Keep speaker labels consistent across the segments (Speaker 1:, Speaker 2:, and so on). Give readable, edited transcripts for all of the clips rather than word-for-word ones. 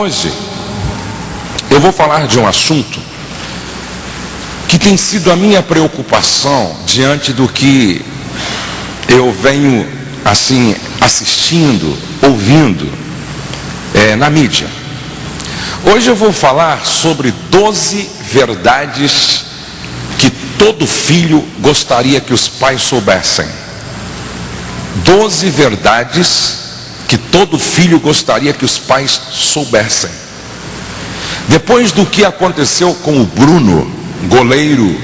Speaker 1: Hoje eu vou falar de um assunto que tem sido a minha preocupação diante do que eu venho assim assistindo, ouvindo na mídia. Hoje eu vou falar sobre 12 verdades que todo filho gostaria que os pais soubessem. 12 verdades que todo filho gostaria que os pais soubessem. Depois do que aconteceu com o Bruno, goleiro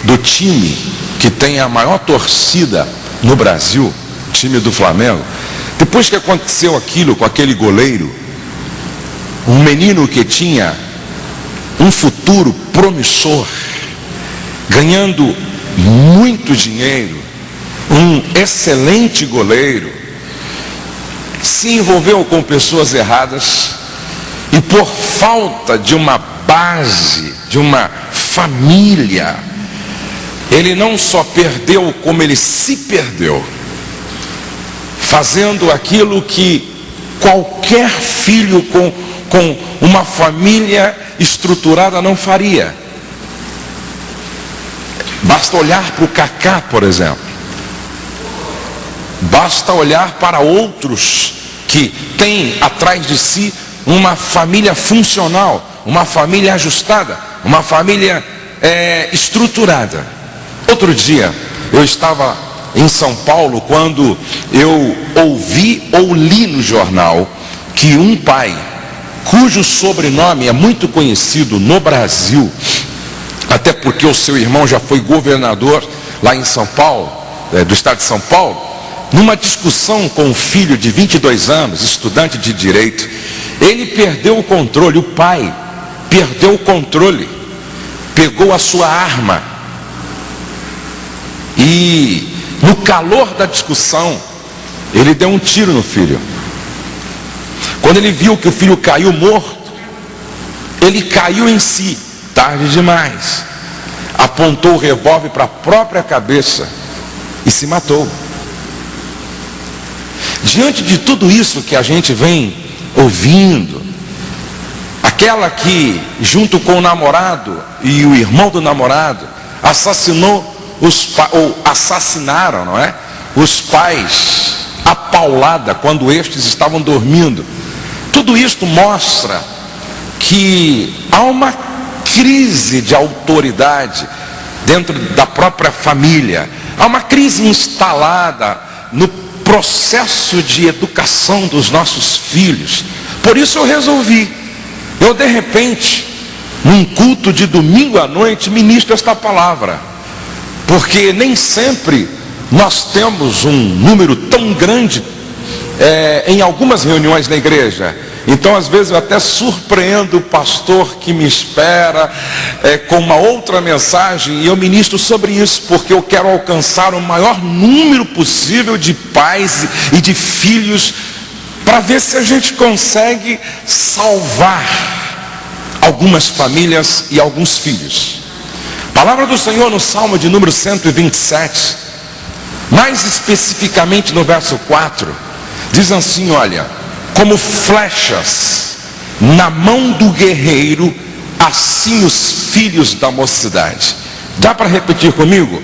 Speaker 1: do time que tem a maior torcida no Brasil, time do Flamengo, depois que aconteceu aquilo com aquele goleiro, um menino que tinha um futuro promissor, ganhando muito dinheiro, um excelente goleiro, se envolveu com pessoas erradas e por falta de uma base, de uma família, ele não só perdeu, como ele se perdeu, fazendo aquilo que qualquer filho com uma família estruturada não faria. Basta olhar para o Kaká, por exemplo. Basta olhar para outros que têm atrás de si uma família funcional, uma família ajustada, uma família estruturada. Outro dia eu estava em São Paulo quando eu ouvi ou li no jornal que um pai cujo sobrenome é muito conhecido no Brasil, até porque o seu irmão já foi governador lá em São Paulo, do estado de São Paulo, numa discussão com um filho de 22 anos, estudante de direito, ele perdeu o controle, o pai perdeu o controle, pegou a sua arma e no calor da discussão ele deu um tiro no filho. Quando ele viu que o filho caiu morto, ele caiu em si, tarde demais, apontou o revólver para a própria cabeça e se matou. Diante de tudo isso que a gente vem ouvindo, aquela que junto com o namorado e o irmão do namorado assassinaram, não é? Os pais a paulada quando estes estavam dormindo. Tudo isto mostra que há uma crise de autoridade dentro da própria família. Há uma crise instalada no processo de educação dos nossos filhos. Por isso eu resolvi, de repente, num culto de domingo à noite, ministro esta palavra, porque nem sempre nós temos um número tão grande em algumas reuniões na igreja. Então às vezes eu até surpreendo o pastor que me espera com uma outra mensagem, e eu ministro sobre isso, porque eu quero alcançar o maior número possível de pais e de filhos, para ver se a gente consegue salvar algumas famílias e alguns filhos. Palavra do Senhor no Salmo de número 127, mais especificamente no verso 4, diz assim: olha, como flechas na mão do guerreiro, assim os filhos da mocidade. Dá para repetir comigo?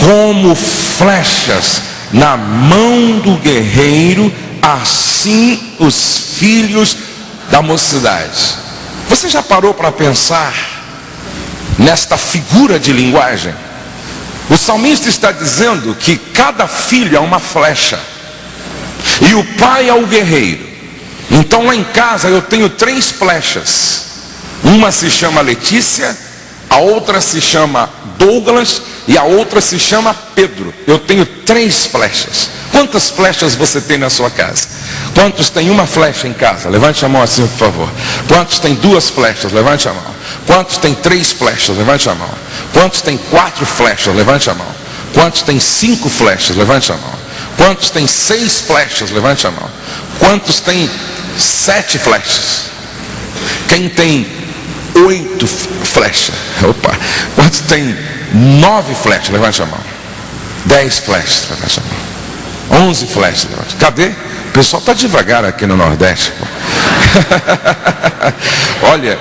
Speaker 1: Como flechas na mão do guerreiro, assim os filhos da mocidade. Você já parou para pensar nesta figura de linguagem? O salmista está dizendo que cada filho é uma flecha e o pai é o guerreiro. Então lá em casa eu tenho 3 flechas. Uma se chama Letícia, a outra se chama Douglas e a outra se chama Pedro. Eu tenho 3 flechas. Quantas flechas você tem na sua casa? Quantos tem uma flecha em casa? Levante a mão assim, por favor. Quantos tem 2 flechas? Levante a mão. Quantos tem 3 flechas? Levante a mão. Quantos tem 4 flechas? Levante a mão. Quantos tem 5 flechas? Levante a mão. Quantos tem 6 flechas? Levante a mão. Quantos tem 7 flechas? Quem tem 8 flechas? Opa. Quantos tem 9 flechas? Levante a mão. 10 flechas? Levante a mão. 11 flechas? Levante. Cadê? O pessoal está devagar aqui no Nordeste. Olha,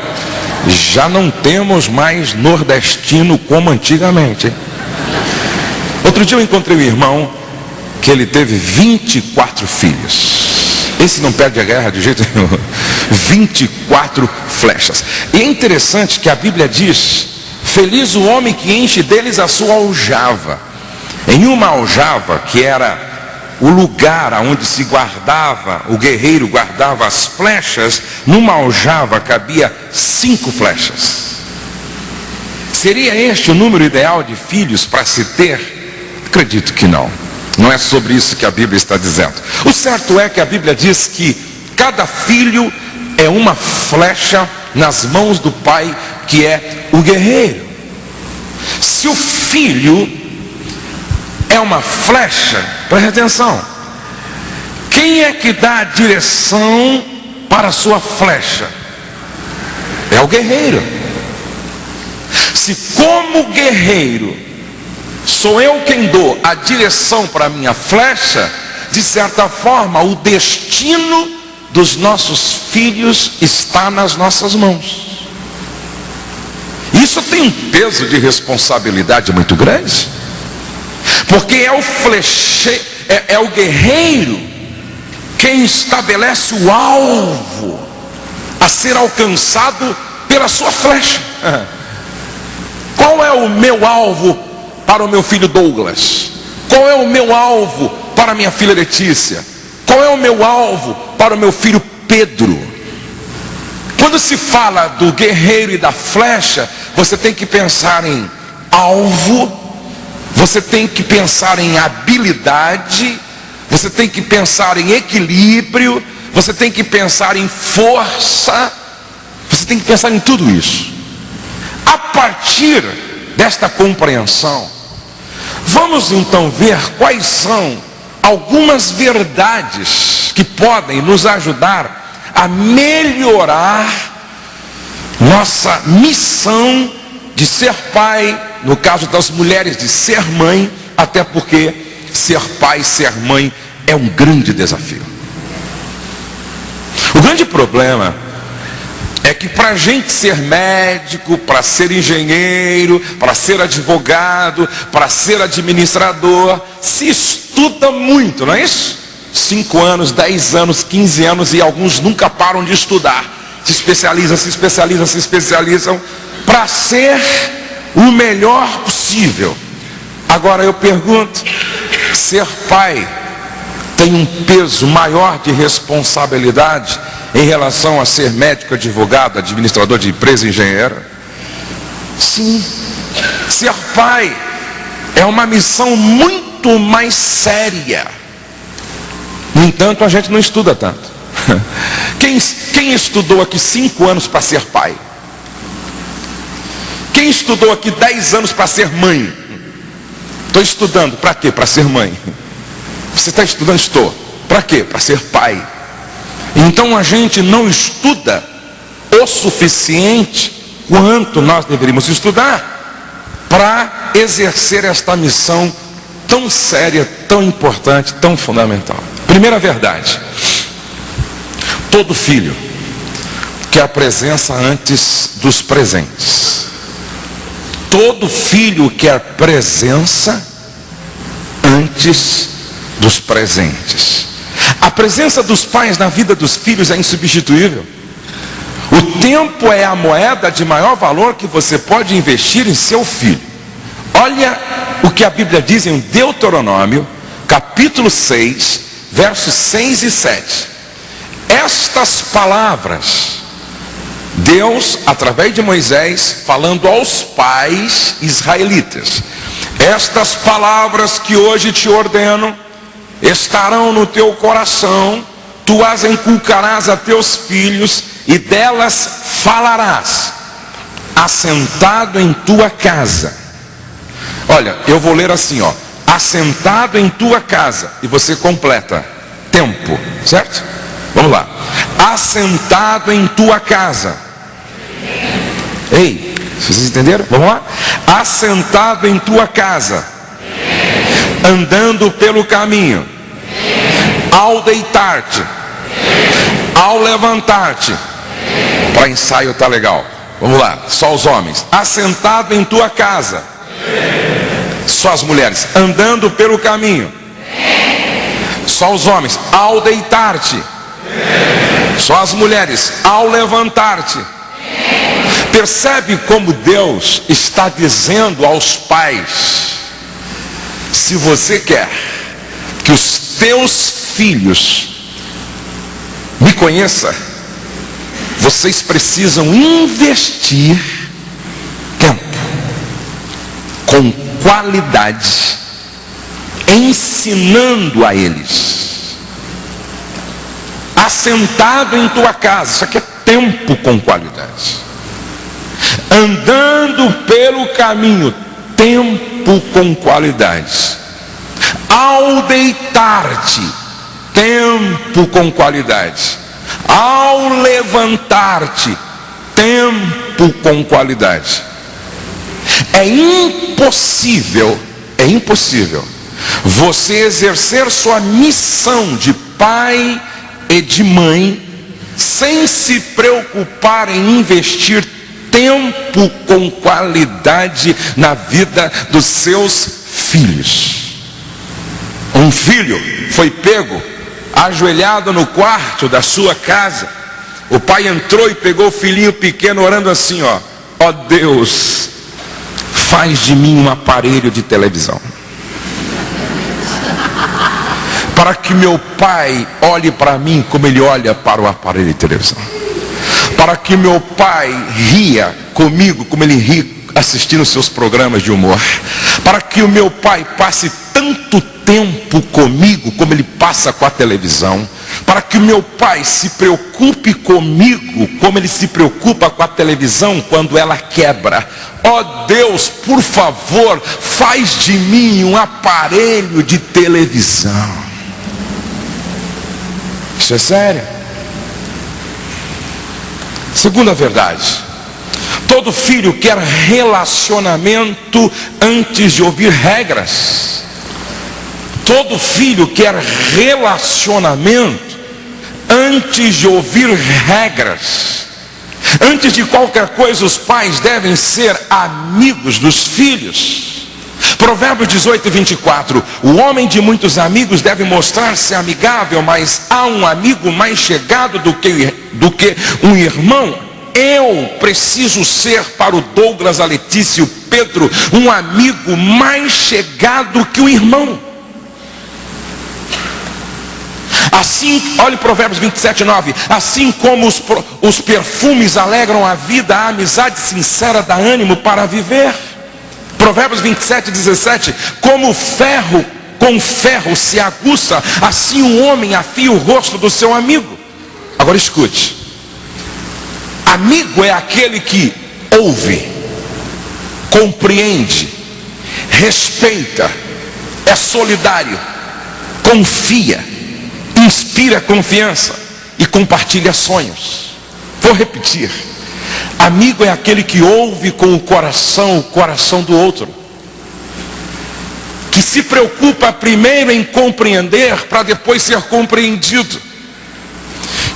Speaker 1: já não temos mais nordestino como antigamente, hein? Outro dia eu encontrei um irmão que ele teve 24 filhos. Esse não perde a guerra de jeito nenhum. 24 flechas. E é interessante que a Bíblia diz: feliz o homem que enche deles a sua aljava. Em uma aljava, que era o lugar onde se guardava, o guerreiro guardava as flechas, numa aljava cabia 5 flechas. Seria este o número ideal de filhos para se ter? Acredito que não. Não é sobre isso que a Bíblia está dizendo. O certo é que a Bíblia diz que cada filho é uma flecha nas mãos do pai, que é o guerreiro. Se o filho é uma flecha, preste atenção, quem é que dá a direção para a sua flecha? É o guerreiro. Se como guerreiro sou eu quem dou a direção para a minha flecha, de certa forma o destino dos nossos filhos está nas nossas mãos. Isso tem um peso de responsabilidade muito grande, porque é o flecheiro, é o guerreiro quem estabelece o alvo a ser alcançado pela sua flecha. Qual é o meu alvo para o meu filho Douglas? Qual é o meu alvo para a minha filha Letícia? Qual é o meu alvo para o meu filho Pedro? Quando se fala do guerreiro e da flecha, você tem que pensar em alvo, você tem que pensar em habilidade, você tem que pensar em equilíbrio, você tem que pensar em força, você tem que pensar em tudo isso. A partir desta compreensão, vamos então ver quais são algumas verdades que podem nos ajudar a melhorar nossa missão de ser pai, no caso das mulheres de ser mãe, até porque ser pai, ser mãe é um grande desafio. O grande problema é que para a gente ser médico, para ser engenheiro, para ser advogado, para ser administrador, se estuda muito, não é isso? 5 anos, 10 anos, 15 anos, e alguns nunca param de estudar. Se especializam para ser o melhor possível. Agora eu pergunto, ser pai tem um peso maior de responsabilidade em relação a ser médico, advogado, administrador de empresa, engenheiro? Sim. Ser pai é uma missão muito mais séria. No entanto, a gente não estuda tanto. Quem estudou aqui 5 anos para ser pai? Quem estudou aqui 10 anos para ser mãe? Estou estudando, para quê? Para ser mãe. Você está estudando? Estou. Para quê? Para ser pai. Então a gente não estuda o suficiente quanto nós deveríamos estudar para exercer esta missão tão séria, tão importante, tão fundamental. Primeira verdade: todo filho quer presença antes dos presentes. Todo filho quer presença antes dos presentes. A presença dos pais na vida dos filhos é insubstituível. O tempo é a moeda de maior valor que você pode investir em seu filho. Olha o que a Bíblia diz em Deuteronômio, capítulo 6, versos 6 e 7. Estas palavras, Deus, através de Moisés, falando aos pais israelitas: estas palavras que hoje te ordeno estarão no teu coração, tu as inculcarás a teus filhos, e delas falarás, assentado em tua casa. Olha, eu vou ler assim, ó: assentado em tua casa, e você completa, tempo, certo? Vamos lá. Assentado em tua casa. Ei, vocês entenderam? Vamos lá. Assentado em tua casa, andando pelo caminho, ao deitar-te, Ao levantar-te. Para ensaio tá legal. Vamos lá, só os homens. Assentado em tua casa. Só as mulheres. Andando pelo caminho. Só os homens. Ao deitar-te. Só as mulheres. Ao levantar-te. Percebe como Deus está dizendo aos pais: se você quer que os teus filhos me conheçam, vocês precisam investir tempo com qualidade, ensinando a eles. Assentado em tua casa, isso aqui é tempo com qualidade. Andando pelo caminho, tempo com qualidade. Ao deitar-te, tempo com qualidade. Ao levantar-te, tempo com qualidade. É impossível você exercer sua missão de pai e de mãe sem se preocupar em investir tempo com qualidade na vida dos seus filhos. Um filho foi pego ajoelhado no quarto da sua casa. O pai entrou e pegou o filhinho pequeno orando assim, ó Deus, faz de mim um aparelho de televisão, para que meu pai olhe para mim como ele olha para o aparelho de televisão, para que meu pai ria comigo como ele ri assistindo seus programas de humor, para que o meu pai passe tanto tempo comigo como ele passa com a televisão, para que o meu pai se preocupe comigo como ele se preocupa com a televisão quando ela quebra. Ó Deus, por favor, faz de mim um aparelho de televisão. Isso é sério. Segunda verdade: todo filho quer relacionamento antes de ouvir regras. Todo filho quer relacionamento antes de ouvir regras. Antes de qualquer coisa, os pais devem ser amigos dos filhos. Provérbios 18 e 24: o homem de muitos amigos deve mostrar-se amigável, mas há um amigo mais chegado do que um irmão. Eu preciso ser para o Douglas, a Letícia e o Pedro um amigo mais chegado que o irmão. Assim, olhe Provérbios 27, 9. Assim como os perfumes alegram a vida, a amizade sincera dá ânimo para viver. Provérbios 27, 17. Como ferro com ferro se aguça, assim um homem afia o rosto do seu amigo. Agora escute: amigo é aquele que ouve, compreende, respeita, é solidário, confia, inspira confiança e compartilha sonhos. Vou repetir: amigo é aquele que ouve com o coração do outro, que se preocupa primeiro em compreender para depois ser compreendido,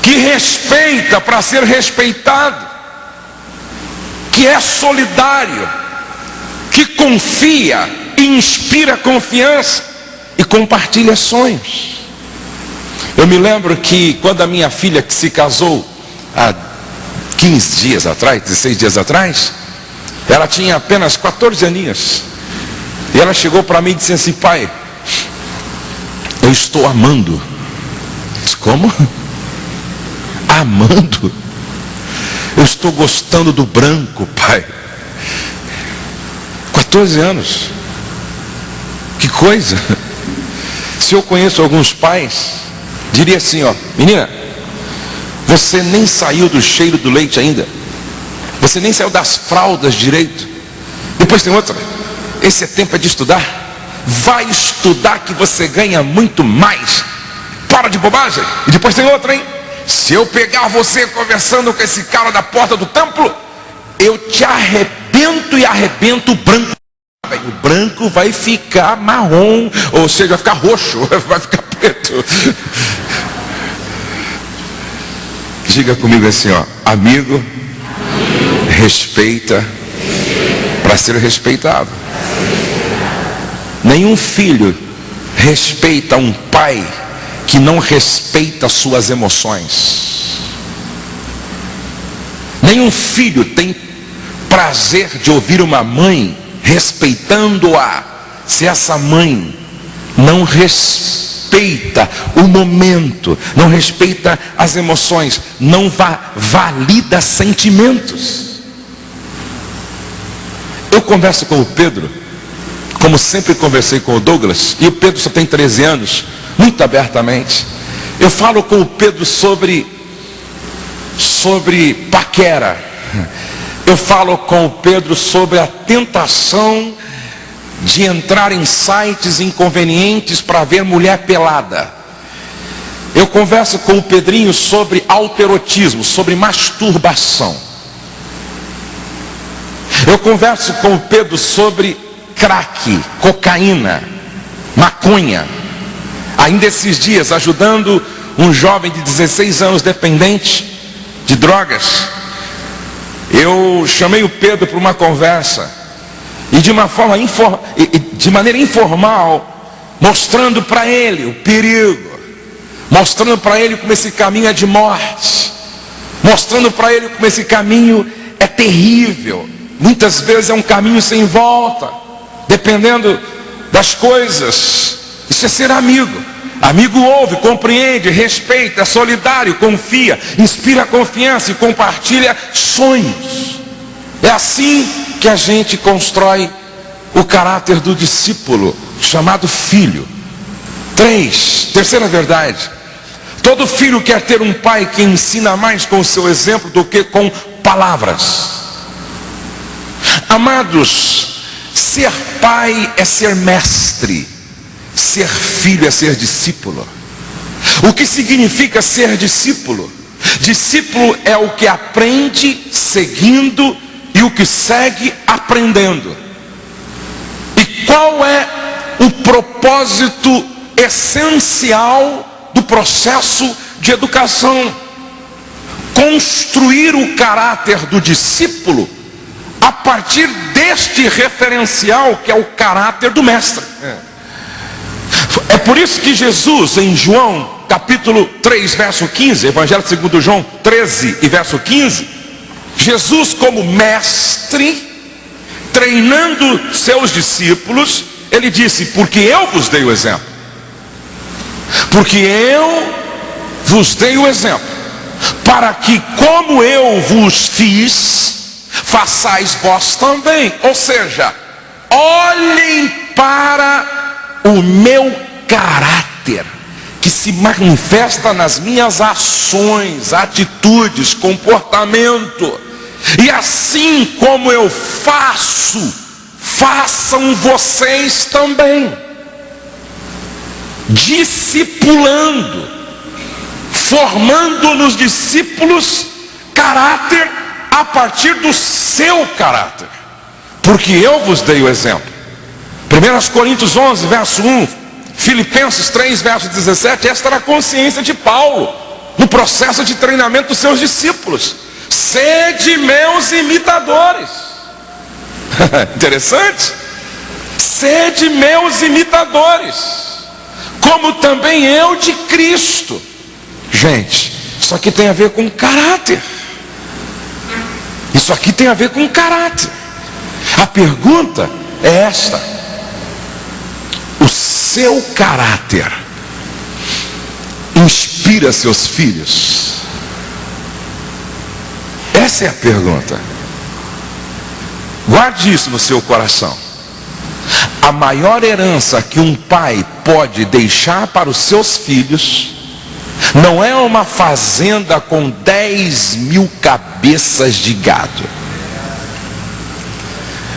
Speaker 1: que respeita para ser respeitado, que é solidário, que confia e inspira confiança e compartilha sonhos. Eu me lembro que quando a minha filha, que se casou há 15 dias atrás, 16 dias atrás, ela tinha apenas 14 aninhos, e ela chegou para mim e disse assim: pai, eu estou amando. Eu disse: como? Amando? Eu estou gostando do branco, pai. 14 anos. Que coisa. Se eu conheço alguns pais, diria assim: menina, você nem saiu do cheiro do leite ainda, você nem saiu das fraldas direito. Depois tem outra: esse é tempo de estudar, vai estudar que você ganha muito mais, para de bobagem. E depois tem outra, hein: se eu pegar você conversando com esse cara da porta do templo, eu te arrebento e arrebento o branco. O branco vai ficar marrom, ou seja, vai ficar roxo, vai ficar preto. Diga comigo assim, ó: amigo respeita para ser respeitado. Nenhum filho respeita um pai que não respeita suas emoções. Nenhum filho tem prazer de ouvir uma mãe respeitando-a, se essa mãe não respeita o momento, não respeita as emoções, não valida sentimentos. Eu converso com o Pedro, como sempre conversei com o Douglas, e o Pedro só tem 13 anos, muito abertamente. Eu falo com o Pedro sobre paquera. Eu falo com o Pedro sobre a tentação de entrar em sites inconvenientes para ver mulher pelada. Eu converso com o Pedrinho sobre autoerotismo, sobre masturbação. Eu converso com o Pedro sobre crack, cocaína, maconha. Ainda esses dias, ajudando um jovem de 16 anos dependente de drogas, eu chamei o Pedro para uma conversa, e de maneira informal, mostrando para ele o perigo, mostrando para ele como esse caminho é de morte, mostrando para ele como esse caminho é terrível. Muitas vezes é um caminho sem volta, dependendo das coisas. Isso é ser amigo. Amigo ouve, compreende, respeita, é solidário, confia, inspira confiança e compartilha sonhos. É assim que a gente constrói o caráter do discípulo, chamado filho. Terceira verdade: todo filho quer ter um pai que ensina mais com o seu exemplo do que com palavras. Amados, ser pai é ser mestre, ser filho é ser discípulo. O que significa ser discípulo? Discípulo é o que aprende seguindo e o que segue aprendendo. E qual é o propósito essencial do processo de educação? Construir o caráter do discípulo a partir deste referencial que é o caráter do mestre. É por isso que Jesus, em João capítulo 3, verso 15, Evangelho segundo João 13 e verso 15, Jesus, como mestre, treinando seus discípulos, ele disse: porque eu vos dei o exemplo. Porque eu vos dei o exemplo, para que como eu vos fiz, façais vós também. Ou seja, olhem para o meu caráter, que se manifesta nas minhas ações, atitudes, comportamento. E assim como eu faço, façam vocês também. Discipulando, formando nos discípulos caráter a partir do seu caráter. Porque eu vos dei o exemplo. 1 Coríntios 11, verso 1, Filipenses 3, verso 17, esta era a consciência de Paulo no processo de treinamento dos seus discípulos. Sede meus imitadores. Interessante. Sede meus imitadores, como também eu de Cristo. Gente, isso aqui tem a ver com caráter. Isso aqui tem a ver com caráter. A pergunta é esta: o seu caráter inspira seus filhos? Essa é a pergunta. Guarde isso no seu coração. A maior herança que um pai pode deixar para os seus filhos não é uma fazenda com 10.000 cabeças de gado.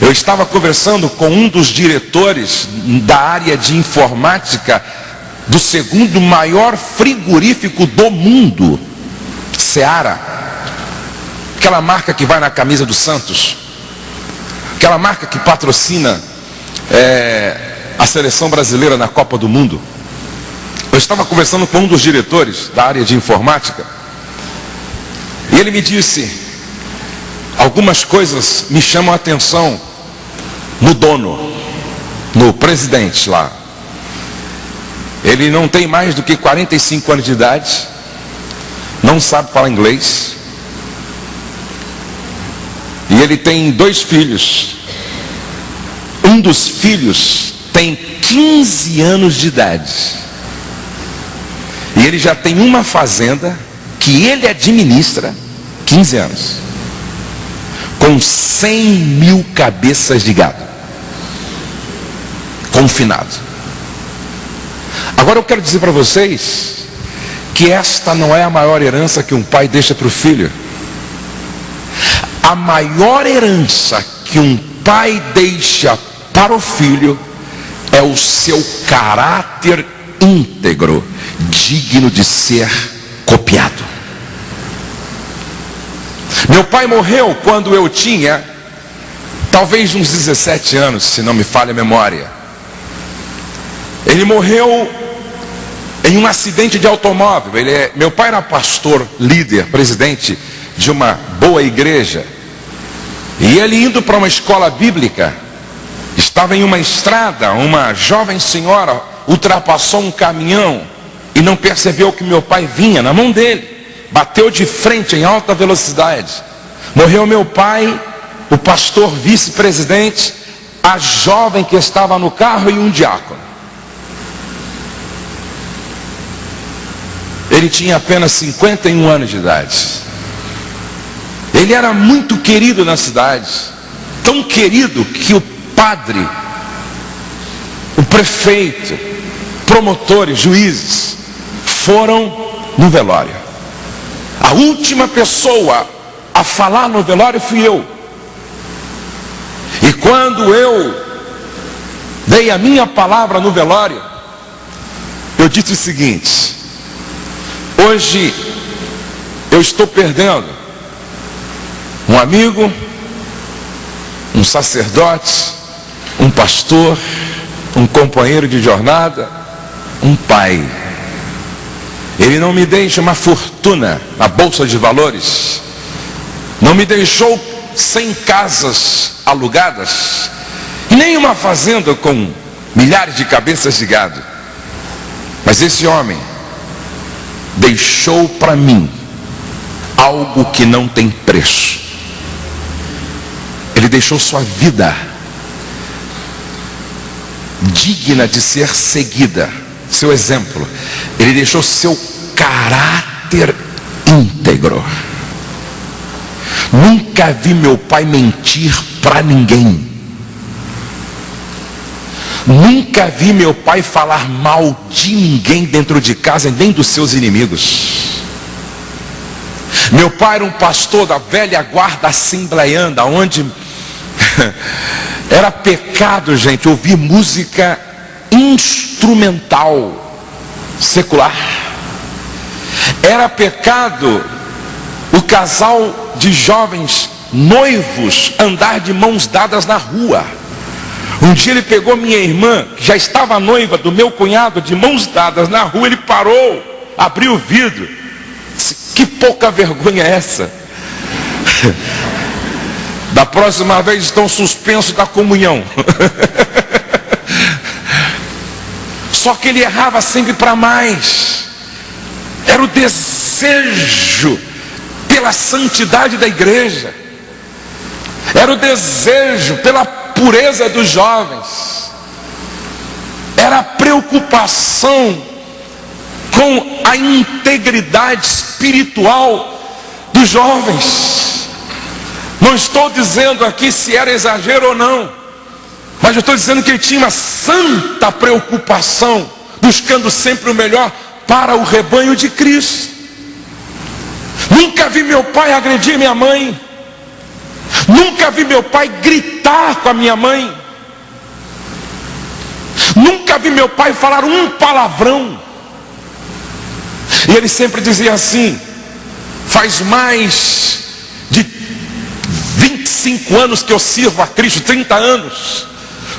Speaker 1: Eu estava conversando com um dos diretores da área de informática do segundo maior frigorífico do mundo, Seara, aquela marca que vai na camisa do Santos, aquela marca que patrocina a seleção brasileira na Copa do Mundo. Eu estava conversando com um dos diretores da área de informática, E ele me disse: algumas coisas me chamam a atenção no dono, no presidente lá. Ele não tem mais do que 45 anos de idade, não sabe falar inglês, e ele tem 2 filhos. Um dos filhos tem 15 anos de idade, e ele já tem uma fazenda que ele administra 15 anos, com 100 mil cabeças de gado, confinado. Agora eu quero dizer para vocês que esta não é a maior herança que um pai deixa para o filho. A maior herança que um pai deixa para o filho é o seu caráter íntegro, digno de ser copiado. Meu pai morreu quando eu tinha talvez uns 17 anos, se não me falha a memória. Ele morreu em um acidente de automóvel. Meu pai era pastor, líder, presidente de uma boa igreja. E ele indo para uma escola bíblica, estava em uma estrada, uma jovem senhora ultrapassou um caminhão e não percebeu que meu pai vinha na mão dele. Bateu de frente em alta velocidade. Morreu meu pai, o pastor vice-presidente, a jovem que estava no carro e um diácono. Ele tinha apenas 51 anos de idade. Ele era muito querido na cidade, tão querido que o padre, o prefeito, promotores, juízes foram no velório. A última pessoa a falar no velório fui eu. E quando eu dei a minha palavra no velório, eu disse o seguinte: hoje eu estou perdendo um amigo, um sacerdote, um pastor, um companheiro de jornada, um pai. Ele não me deixa uma fortuna na bolsa de valores, não me deixou 100 casas alugadas, e nem uma fazenda com milhares de cabeças de gado. Mas esse homem deixou para mim algo que não tem preço. Ele deixou sua vida digna de ser seguida, seu exemplo. Ele deixou seu caráter íntegro. Nunca vi meu pai mentir para ninguém. Nunca vi meu pai falar mal de ninguém dentro de casa, nem dos seus inimigos. Meu pai era um pastor da velha guarda assembleiana, onde era pecado, gente, ouvir música instrumental secular. Era pecado o casal de jovens noivos andar de mãos dadas na rua. Um dia ele pegou minha irmã, que já estava noiva do meu cunhado, de mãos dadas na rua. Ele parou, abriu o vidro, disse: que pouca vergonha é essa? Da próxima vez estão suspensos da comunhão. Só que ele errava sempre para mais. Era o desejo pela santidade da igreja, era o desejo pela pureza dos jovens, era a preocupação com a integridade espiritual dos jovens. Não estou dizendo aqui se era exagero ou não, mas eu estou dizendo que ele tinha uma santa preocupação, buscando sempre o melhor para o rebanho de Cristo. Nunca vi meu pai agredir minha mãe. Nunca vi meu pai gritar com a minha mãe. Nunca vi meu pai falar um palavrão. E ele sempre dizia assim: faz mais de 25 anos que eu sirvo a Cristo, 30 anos.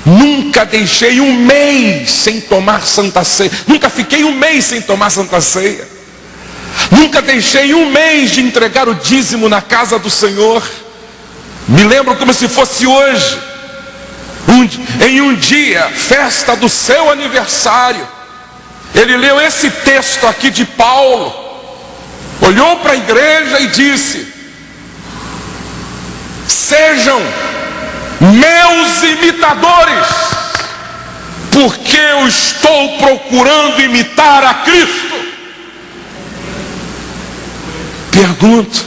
Speaker 1: Nunca deixei um mês sem tomar Santa Ceia. Nunca fiquei um mês sem tomar Santa Ceia. Nunca deixei um mês de entregar o dízimo na casa do Senhor. Me lembro como se fosse hoje, em um dia, festa do seu aniversário. Ele leu esse texto aqui de Paulo, olhou para a igreja e disse: sejam meus imitadores, porque eu estou procurando imitar a Cristo. Pergunto: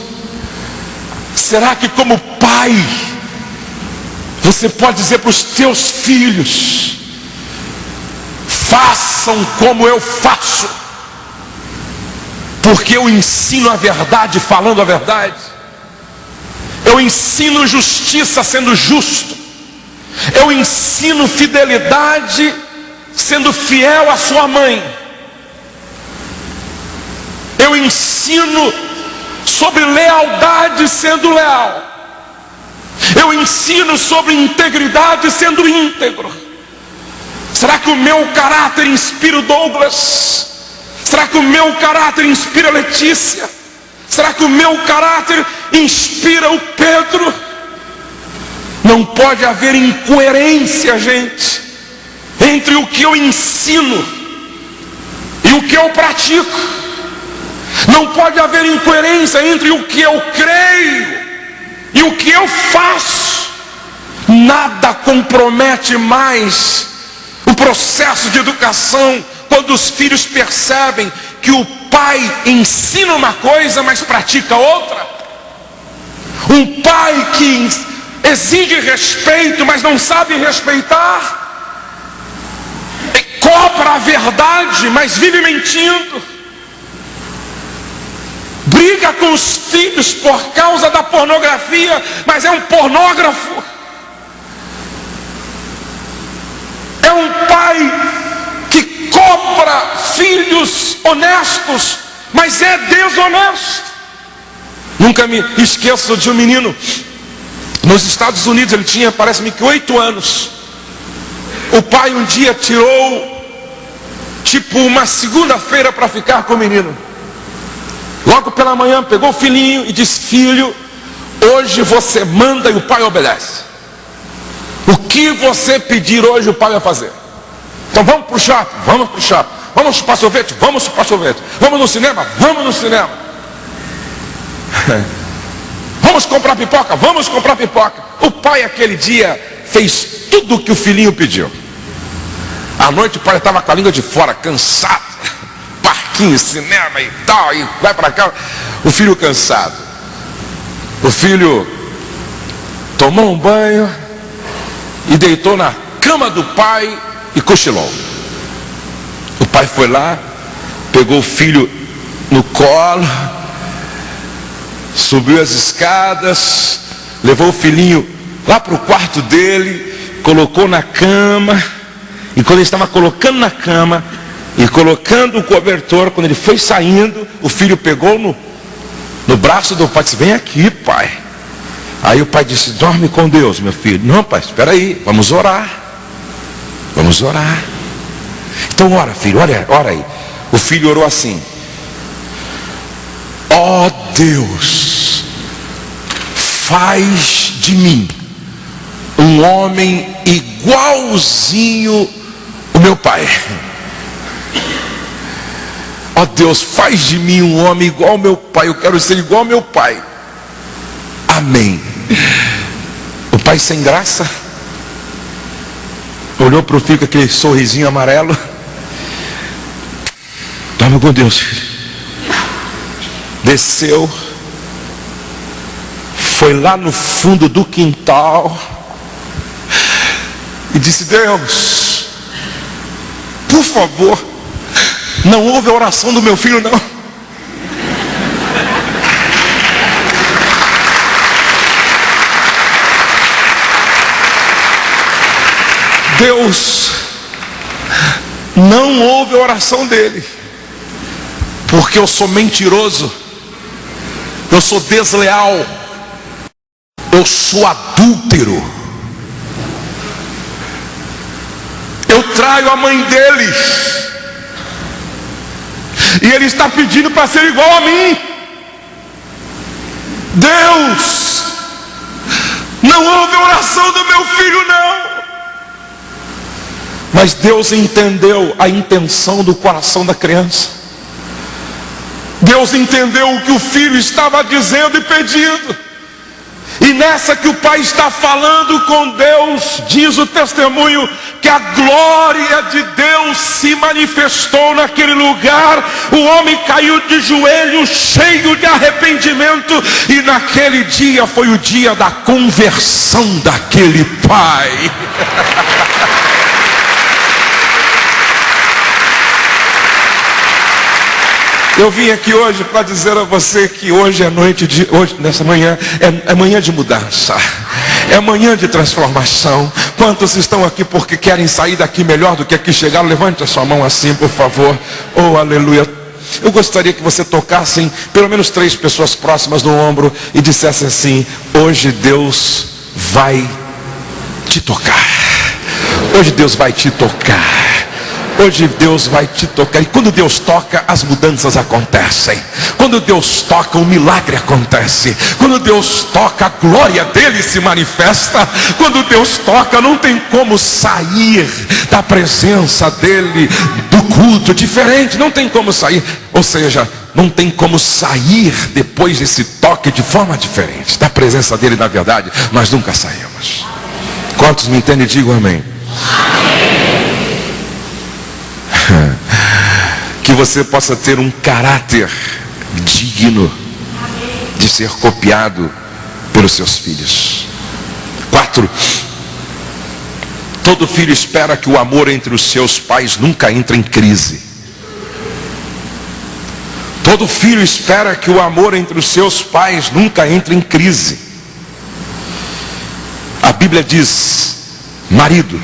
Speaker 1: será que como pai você pode dizer para os teus filhos: façam como eu faço, porque eu ensino a verdade falando a verdade, eu ensino justiça sendo justo, eu ensino fidelidade sendo fiel à sua mãe, eu ensino sobre lealdade sendo leal, eu ensino sobre integridade sendo íntegro. Será que o meu caráter inspira o Douglas? Será que o meu caráter inspira a Letícia? Será que o meu caráter inspira o Pedro? Não pode haver incoerência, gente, entre o que eu ensino e o que eu pratico. Não pode haver incoerência entre o que eu creio e o que eu faço. Nada compromete mais o processo de educação quando os filhos percebem que o pai ensina uma coisa, mas pratica outra. Um pai que exige respeito, mas não sabe respeitar, cobra a verdade, mas vive mentindo, briga com os filhos por causa da pornografia, mas é um pornógrafo. É um pai que cobra filhos honestos, mas é desonesto. Nunca me esqueço de um menino nos Estados Unidos. Ele tinha, parece-me que 8 anos. O pai um dia tirou tipo uma segunda-feira para ficar com o menino. Logo pela manhã pegou o filhinho e disse: filho, hoje você manda e o pai obedece. O que você pedir hoje o pai vai fazer. Então vamos para o shopping, vamos para o shopping. Vamos chupar sorvete, vamos chupar sorvete. Vamos no cinema, vamos no cinema. Vamos comprar pipoca, vamos comprar pipoca. O pai aquele dia fez tudo o que o filhinho pediu. À noite o pai estava com a língua de fora, cansado. Parquinho, cinema e tal, e vai para cá. O filho cansado. O filho tomou um banho e deitou na cama do pai e cochilou. O pai foi lá, pegou o filho no colo, subiu as escadas, levou o filhinho lá para o quarto dele, colocou na cama. E quando ele estava colocando na cama e colocando o cobertor, quando ele foi saindo, o filho pegou no braço do pai e disse: vem aqui, pai. Aí o pai disse: dorme com Deus, meu filho. Não, pai, espera aí, vamos orar. Vamos orar. Então ora, filho, ora aí. O filho orou assim: ó Deus, faz de mim um homem igualzinho o meu pai. Ó Deus, faz de mim um homem igual ao meu pai. Eu quero ser igual ao meu pai. Amém. O pai sem graça olhou para o filho com aquele sorrisinho amarelo. Dorme com Deus, filho. Desceu, foi lá no fundo do quintal e disse: Deus, por favor, não ouve a oração do meu filho, não. Deus, não ouve a oração dele, porque eu sou mentiroso, eu sou desleal, eu sou adúltero, eu traio a mãe dele, E Ele está pedindo para ser igual a mim. Deus, não ouve a oração do meu filho, não. Mas Deus entendeu a intenção do coração da criança. Deus entendeu o que o filho estava dizendo e pedindo. E nessa que o pai está falando com Deus, diz o testemunho que a glória de Deus se manifestou naquele lugar. O homem caiu de joelhos, cheio de arrependimento, e naquele dia foi o dia da conversão daquele pai. Eu vim aqui hoje para dizer a você que hoje é noite de, hoje, nessa manhã, é manhã de mudança, é manhã de transformação. Quantos estão aqui porque querem sair daqui melhor do que aqui chegaram? Levante a sua mão assim, por favor. Oh, aleluia. Eu gostaria que você tocasse em pelo menos 3 pessoas próximas no ombro e dissesse assim: hoje Deus vai te tocar. Hoje Deus vai te tocar. Hoje Deus vai te tocar. E quando Deus toca, as mudanças acontecem. Quando Deus toca, o milagre acontece. Quando Deus toca, a glória dele se manifesta. Quando Deus toca, não tem como sair da presença dele, do culto diferente. Não tem como sair. Ou seja, não tem como sair depois desse toque de forma diferente. Da presença dele, na verdade, nós nunca saímos. Quantos me entendem? Digam amém. Que você possa ter um caráter digno de ser copiado pelos seus filhos. 4. Todo filho espera que o amor entre os seus pais nunca entre em crise. Todo filho espera que o amor entre os seus pais nunca entre em crise. A Bíblia diz: marido,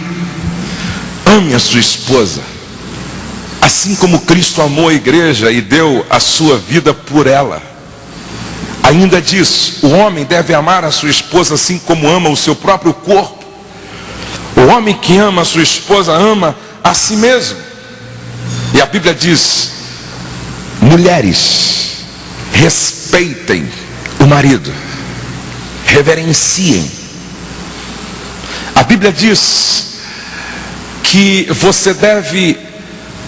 Speaker 1: ame a sua esposa, assim como Cristo amou a igreja e deu a sua vida por ela. Ainda diz: o homem deve amar a sua esposa assim como ama o seu próprio corpo. O homem que ama a sua esposa ama a si mesmo. E a Bíblia diz: mulheres, respeitem o marido, reverenciem. A Bíblia diz que você deve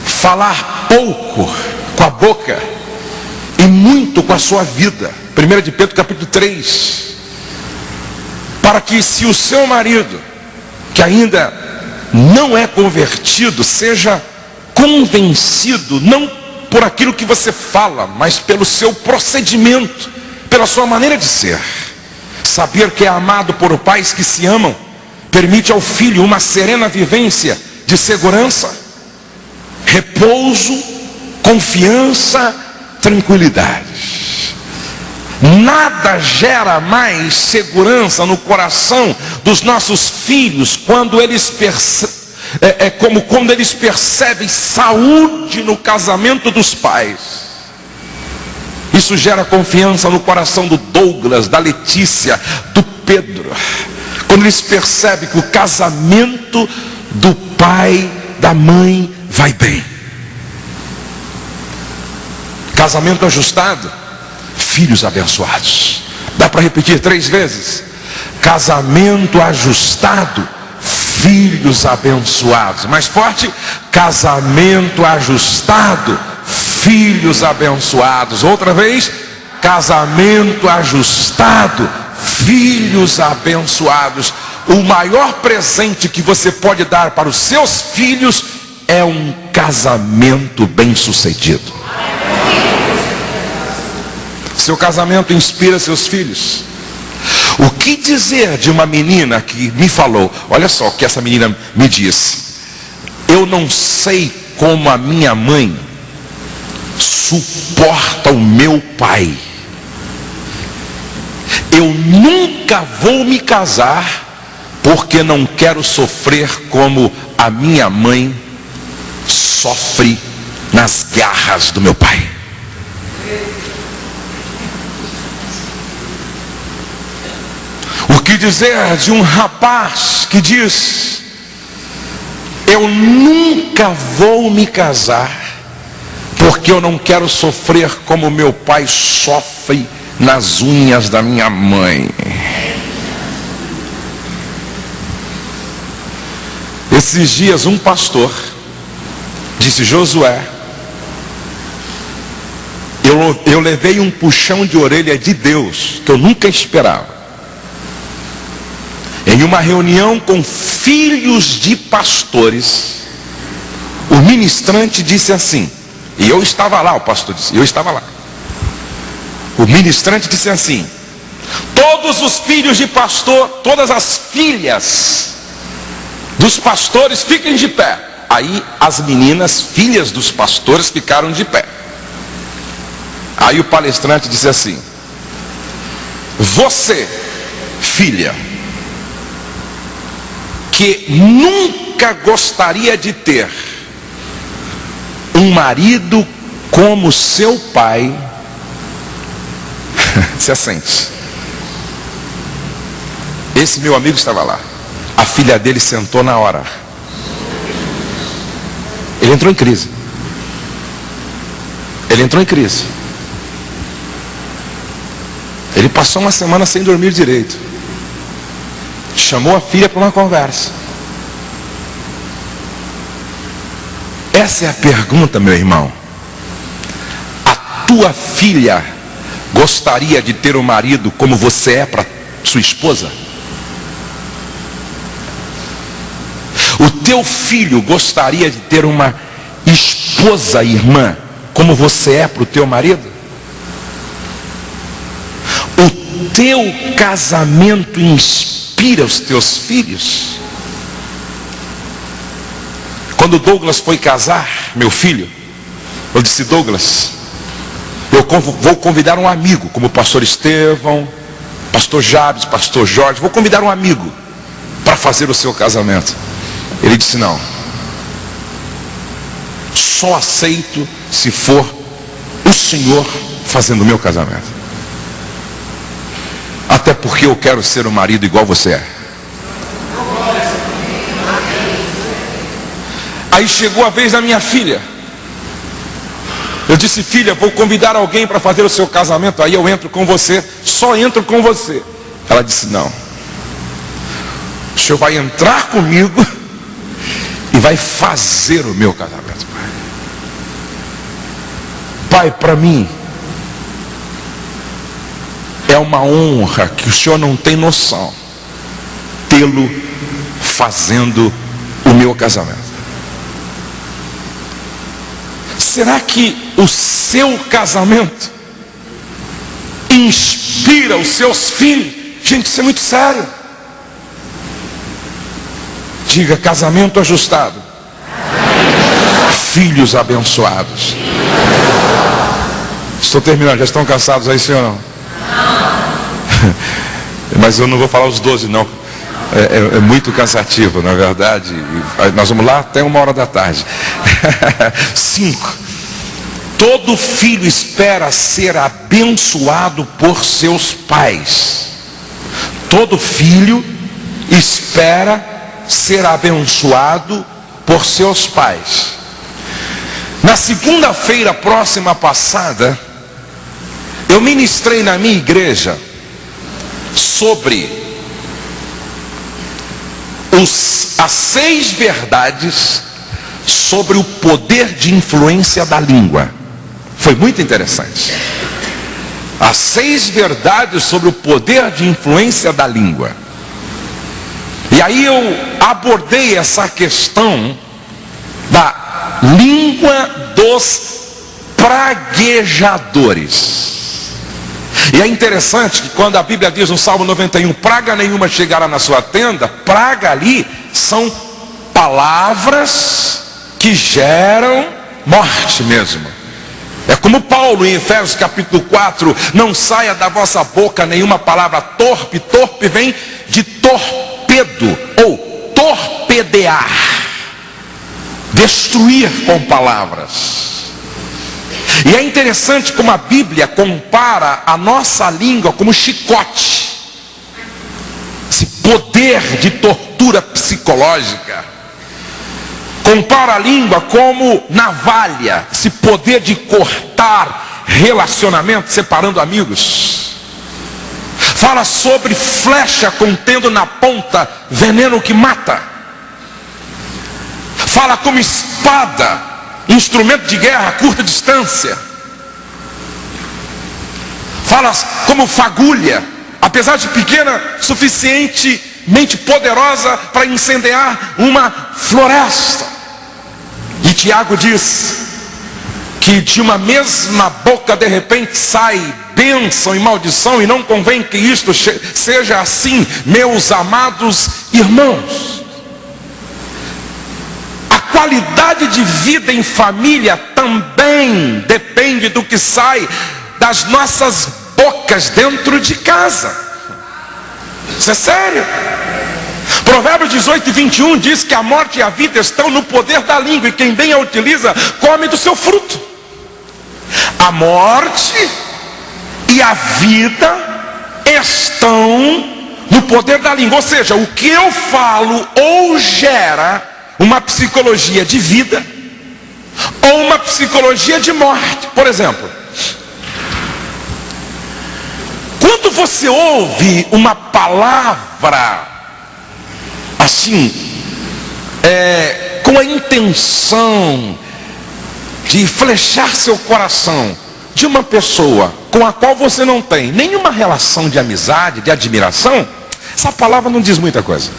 Speaker 1: falar pouco com a boca e muito com a sua vida. 1 de Pedro capítulo 3. Para que, se o seu marido, que ainda não é convertido, seja convencido, não por aquilo que você fala, mas pelo seu procedimento, pela sua maneira de ser. Saber que é amado por pais que se amam permite ao filho uma serena vivência de segurança, repouso, confiança, tranquilidade. Nada gera mais segurança no coração dos nossos filhos quando eles quando eles percebem saúde no casamento dos pais. Isso gera confiança no coração do Douglas, da Letícia, do Pedro, quando eles percebem que o casamento do pai, da mãe vai bem. Casamento ajustado, filhos abençoados. Dá para repetir 3 vezes? Casamento ajustado, filhos abençoados. Mais forte: casamento ajustado, filhos abençoados. Outra vez: casamento ajustado, filhos abençoados. O maior presente que você pode dar para os seus filhos é um casamento bem-sucedido. Seu casamento inspira seus filhos. O que dizer de uma menina que me falou? Olha só o que essa menina me disse: eu não sei como a minha mãe suporta o meu pai. Eu nunca vou me casar porque não quero sofrer como a minha mãe sofre nas garras do meu pai. O que dizer de um rapaz que diz: eu nunca vou me casar porque porque eu não quero sofrer como meu pai sofre nas unhas da minha mãe. Esses dias um pastor disse: Josué, eu levei um puxão de orelha de Deus que eu nunca esperava. Em uma reunião com filhos de pastores, o ministrante disse assim, e eu estava lá, o pastor disse, eu estava lá. O ministrante disse assim: todos os filhos de pastor, todas as filhas dos pastores fiquem de pé. Aí as meninas, filhas dos pastores, ficaram de pé. Aí o palestrante disse assim: você, filha, que nunca gostaria de ter um marido como seu pai, se assente. Esse meu amigo estava lá. A filha dele sentou na hora. Ele entrou em crise. Ele passou uma semana sem dormir direito. Chamou a filha para uma conversa. Essa é a pergunta, meu irmão. A tua filha gostaria de ter um marido como você é para sua esposa? O teu filho gostaria de ter uma esposa, irmã, como você é para o teu marido? O teu casamento inspira os teus filhos? Quando Douglas foi casar, meu filho, eu disse: Douglas, eu vou convidar um amigo, como o pastor Estevão, pastor Jabes, pastor Jorge, vou convidar um amigo para fazer o seu casamento. Ele disse: não, só aceito se for o Senhor fazendo o meu casamento. Até porque eu quero ser um marido igual você é. Aí chegou a vez da minha filha. Eu disse: filha, vou convidar alguém para fazer o seu casamento, aí eu entro com você, só entro com você. Ela disse: não, o senhor vai entrar comigo e vai fazer o meu casamento. Pai, para mim é uma honra que o senhor não tem noção, tê-lo fazendo o meu casamento. Será que o seu casamento inspira os seus filhos? Gente, isso é muito sério. Diga: casamento ajustado, filhos abençoados. Estou terminando, já estão cansados aí, senhor? Não? Mas eu não vou falar os 12 não. É muito cansativo, na verdade. Nós vamos lá até 1h da tarde. 5. Todo filho espera ser abençoado por seus pais. Todo filho espera ser abençoado por seus pais. Na segunda-feira próxima passada, eu ministrei na minha igreja sobre as 6 verdades sobre o poder de influência da língua. Foi muito interessante. As 6 verdades sobre o poder de influência da língua. E aí eu abordei essa questão da língua dos praguejadores. E é interessante que quando a Bíblia diz no Salmo 91, praga nenhuma chegará na sua tenda, praga ali são palavras que geram morte mesmo. É como Paulo em Efésios capítulo 4, não saia da vossa boca nenhuma palavra torpe. Torpe vem de torpedo ou torpedear, destruir com palavras. E é interessante como a Bíblia compara a nossa língua como chicote, esse poder de tortura psicológica. compara a língua como navalha, esse poder de cortar relacionamentos, separando amigos. Fala sobre flecha contendo na ponta veneno que mata. Fala como espada, instrumento de guerra a curta distância. Fala como fagulha, apesar de pequena, suficientemente poderosa para incendiar uma floresta. E Tiago diz que de uma mesma boca de repente sai bênção e maldição, e não convém que isto seja assim, meus amados irmãos. A qualidade de vida em família também depende do que sai das nossas bocas dentro de casa. Isso é sério. Provérbios 18:21 diz que a morte e a vida estão no poder da língua, e quem bem a utiliza come do seu fruto. A morte e a vida estão no poder da língua. Ou seja, o que eu falo ou gera uma psicologia de vida ou uma psicologia de morte. Por exemplo, quando você ouve uma palavra assim, com a intenção de flechar seu coração, de uma pessoa com a qual você não tem nenhuma relação de amizade, de admiração, essa palavra não diz muita coisa.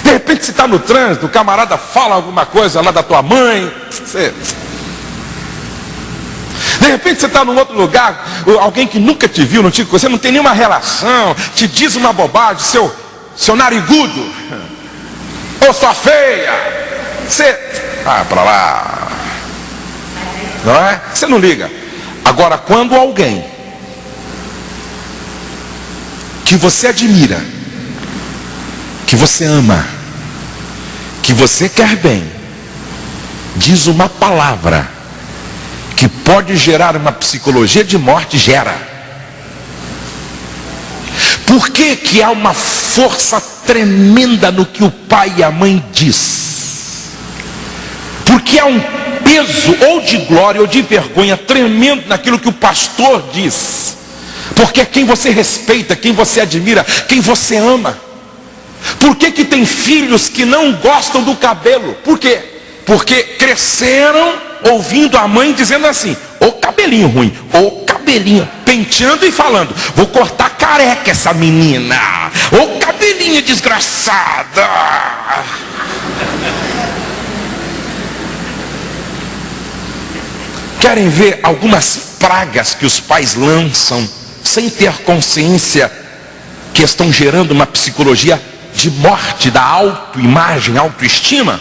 Speaker 1: De repente você está no trânsito, o camarada fala alguma coisa lá da tua mãe, de repente você está num outro lugar, alguém que nunca te viu, você não tem nenhuma relação, te diz uma bobagem, seu narigudo, ou sua feia, você, pra lá, não é? Você não liga. Agora, quando alguém que você admira, que você ama, que você quer bem, diz uma palavra que pode gerar uma psicologia de morte, gera. Por que que há uma força tremenda no que o pai e a mãe diz? Porque há um peso ou de glória ou de vergonha tremendo naquilo que o pastor diz. Porque é quem você respeita, quem você admira, quem você ama. Por que que tem filhos que não gostam do cabelo? Por quê? Porque cresceram ouvindo a mãe dizendo assim: ô cabelinho ruim, ô cabelinho, penteando e falando: vou cortar careca essa menina, ô cabelinho desgraçada. Querem ver algumas pragas que os pais lançam sem ter consciência que estão gerando uma psicologia de morte da autoimagem, autoestima?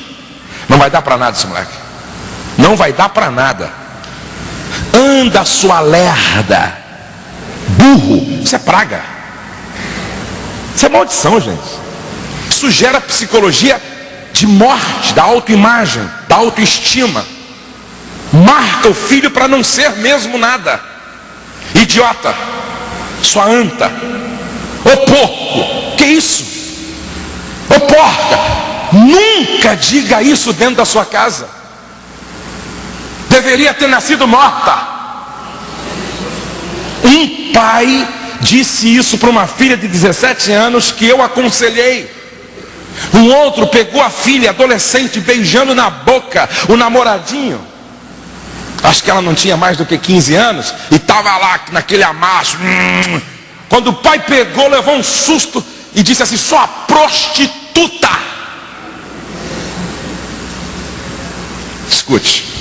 Speaker 1: Não vai dar para nada esse moleque. Não vai dar para nada. Anda, sua lerda, burro. Isso é praga. Isso é maldição, gente. Isso gera psicologia de morte da autoimagem, da autoestima. Marca o filho para não ser mesmo nada. Idiota, sua anta, ô porco, que isso? Ô porca. Nunca diga isso dentro da sua casa. Deveria ter nascido morta. Um pai disse isso para uma filha de 17 anos que eu aconselhei. Um outro pegou a filha adolescente beijando na boca o namoradinho. Acho que ela não tinha mais do que 15 anos e estava lá naquele amasso. Quando o pai pegou, levou um susto e disse assim: sua prostituta. Escute.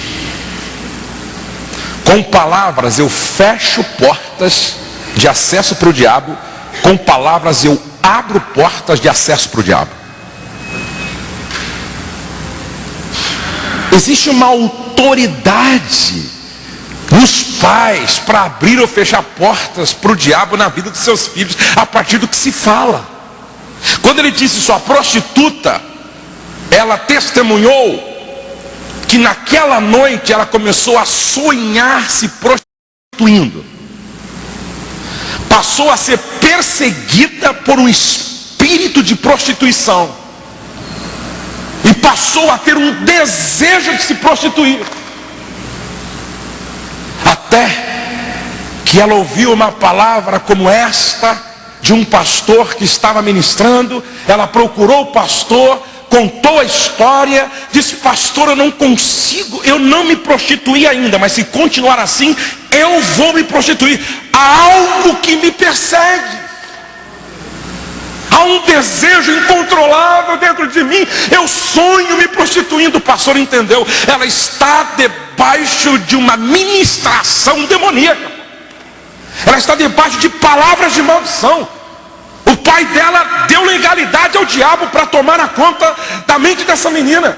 Speaker 1: Com palavras eu fecho portas de acesso para o diabo. Com palavras eu abro portas de acesso para o diabo. Existe uma autoridade nos pais para abrir ou fechar portas para o diabo na vida dos seus filhos, a partir do que se fala. Quando ele disse sua prostituta, ela testemunhou que naquela noite ela começou a sonhar se prostituindo. Passou a ser perseguida por um espírito de prostituição. e passou a ter um desejo de se prostituir. Até que ela ouviu uma palavra como esta, de um pastor que estava ministrando. Ela procurou o pastor, contou a história, disse: pastor, eu não consigo, eu não me prostituí ainda, mas se continuar assim, eu vou me prostituir. Há algo que me persegue, há um desejo incontrolável dentro de mim, eu sonho me prostituindo. O pastor entendeu, ela está debaixo de uma ministração demoníaca, ela está debaixo de palavras de maldição. O pai dela deu legalidade ao diabo para tomar a conta da mente dessa menina.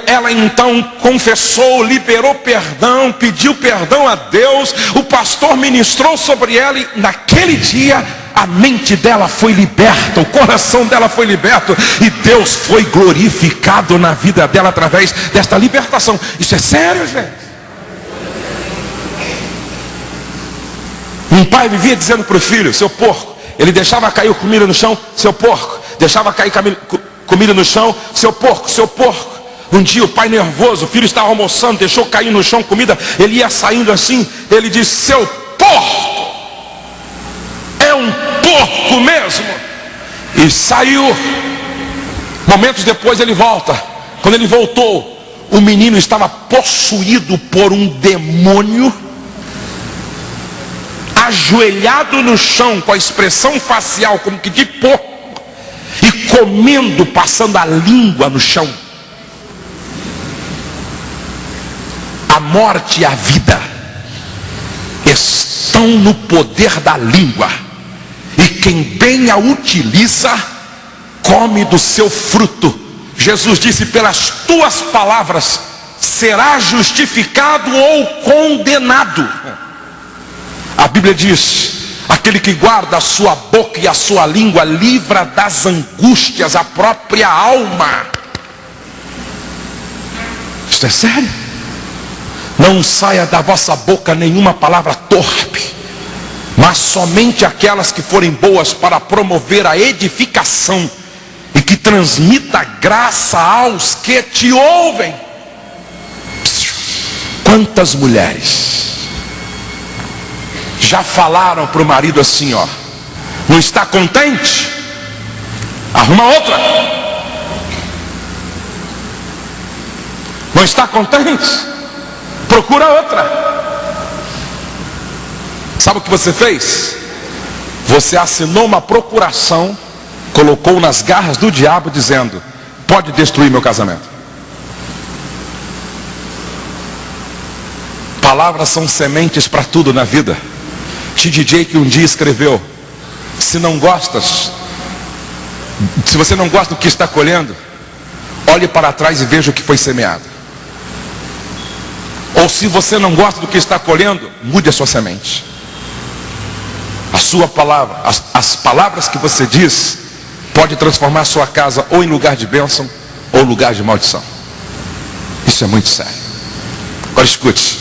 Speaker 1: Ela então confessou, liberou perdão, pediu perdão a Deus. O pastor ministrou sobre ela e naquele dia a mente dela foi liberta, o coração dela foi liberto e Deus foi glorificado na vida dela através desta libertação. Isso é sério, gente. Um pai vivia dizendo para o filho: seu porco. Ele deixava cair comida no chão: seu porco. Deixava cair comida no chão: seu porco, seu porco. Um dia o pai nervoso, o filho estava almoçando, deixou cair no chão comida, ele ia saindo assim, ele disse: seu porco, é um porco mesmo. E saiu. Momentos depois ele volta. Quando ele voltou, o menino estava possuído por um demônio, ajoelhado no chão, com a expressão facial como que de porco, e comendo, passando a língua no chão. A morte e a vida estão no poder da língua, e quem bem a utiliza, come do seu fruto. Jesus disse: pelas tuas palavras será justificado ou condenado. A Bíblia diz: aquele que guarda a sua boca e a sua língua livra das angústias a própria alma. Isto é sério. Não saia da vossa boca nenhuma palavra torpe, mas somente aquelas que forem boas para promover a edificação e que transmita graça aos que te ouvem. Quantas mulheres já falaram para o marido assim: ó, não está contente? Arruma outra. Não está contente? Procura outra. Sabe o que você fez? Você assinou uma procuração, colocou nas garras do diabo, dizendo: pode destruir meu casamento. Palavras são sementes para tudo na vida. T.D. Jakes um dia escreveu: se você não gosta do que está colhendo, olhe para trás e veja o que foi semeado. Ou se você não gosta do que está colhendo, mude a sua semente. A sua palavra, as palavras que você diz, pode transformar a sua casa ou em lugar de bênção ou lugar de maldição. Isso é muito sério. Agora escute.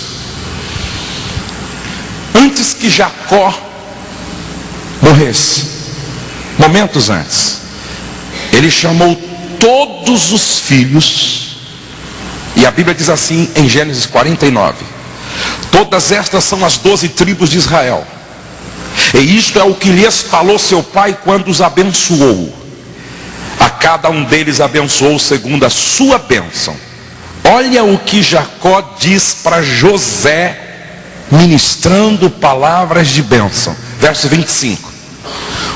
Speaker 1: Antes que Jacó morresse, momentos antes, ele chamou todos os filhos. E a Bíblia diz assim em Gênesis 49: todas estas são as 12 tribos de Israel, e isto é o que lhes falou seu pai quando os abençoou. A cada um deles abençoou segundo a sua bênção. Olha o que Jacó diz para José, ministrando palavras de bênção. Verso 25: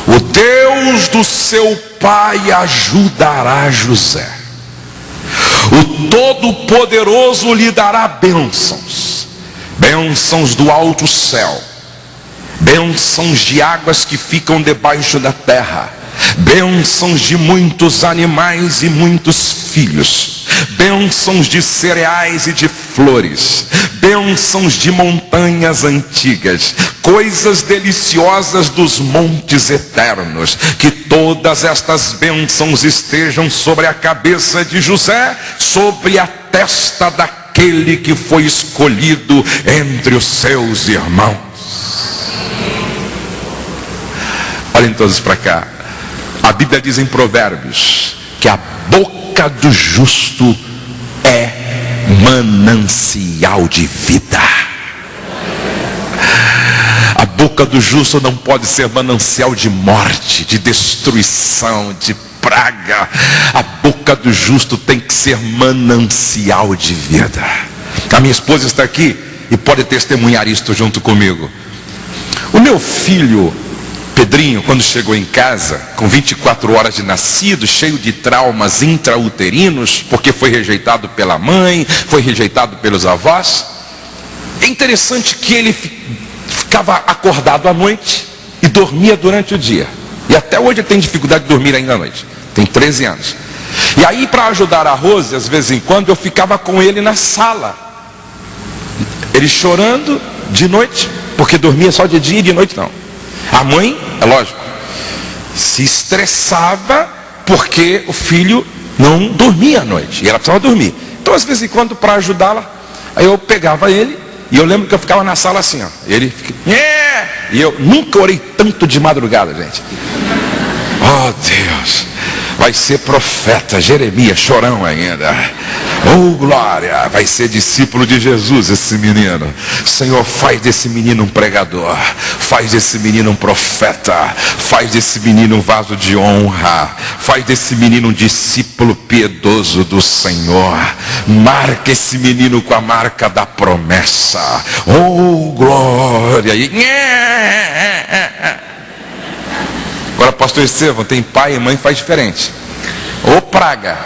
Speaker 1: o Deus do seu pai ajudará José, o Todo-Poderoso lhe dará bênçãos, bênçãos do alto céu, bênçãos de águas que ficam debaixo da terra, bênçãos de muitos animais e muitos filhos, bênçãos de cereais e de flores, bênçãos de montanhas antigas, coisas deliciosas dos montes eternos. Que todas estas bênçãos estejam sobre a cabeça de José, sobre a testa daquele que foi escolhido entre os seus irmãos. Olhem todos para cá. A Bíblia diz em Provérbios que a boca boca do justo é manancial de vida. A boca do justo não pode ser manancial de morte, de destruição, de praga. A boca do justo tem que ser manancial de vida. A minha esposa está aqui e pode testemunhar isto junto comigo. O meu filho Pedrinho, quando chegou em casa, com 24 horas de nascido, cheio de traumas intrauterinos, porque foi rejeitado pela mãe, foi rejeitado pelos avós. É interessante que ele ficava acordado à noite e dormia durante o dia. E até hoje ele tem dificuldade de dormir ainda à noite. Tem 13 anos. E aí, para ajudar a Rose, às vezes em quando, eu ficava com ele na sala. Ele chorando de noite, porque dormia só de dia e de noite não. A mãe, é lógico, se estressava porque o filho não dormia à noite. E ela precisava dormir. Então, às vezes em quando, para ajudá-la, aí eu pegava ele. E eu lembro que eu ficava na sala assim, ó. Ele fica, e eu nunca orei tanto de madrugada, gente. Oh Deus, vai ser profeta, Jeremias, chorão ainda. Oh glória, vai ser discípulo de Jesus esse menino. Senhor, faz desse menino um pregador, faz desse menino um profeta, faz desse menino um vaso de honra, faz desse menino um discípulo piedoso do Senhor. Marca esse menino com a marca da promessa. Oh glória. Agora, pastor Estevão, tem pai e mãe faz diferente. Ô praga,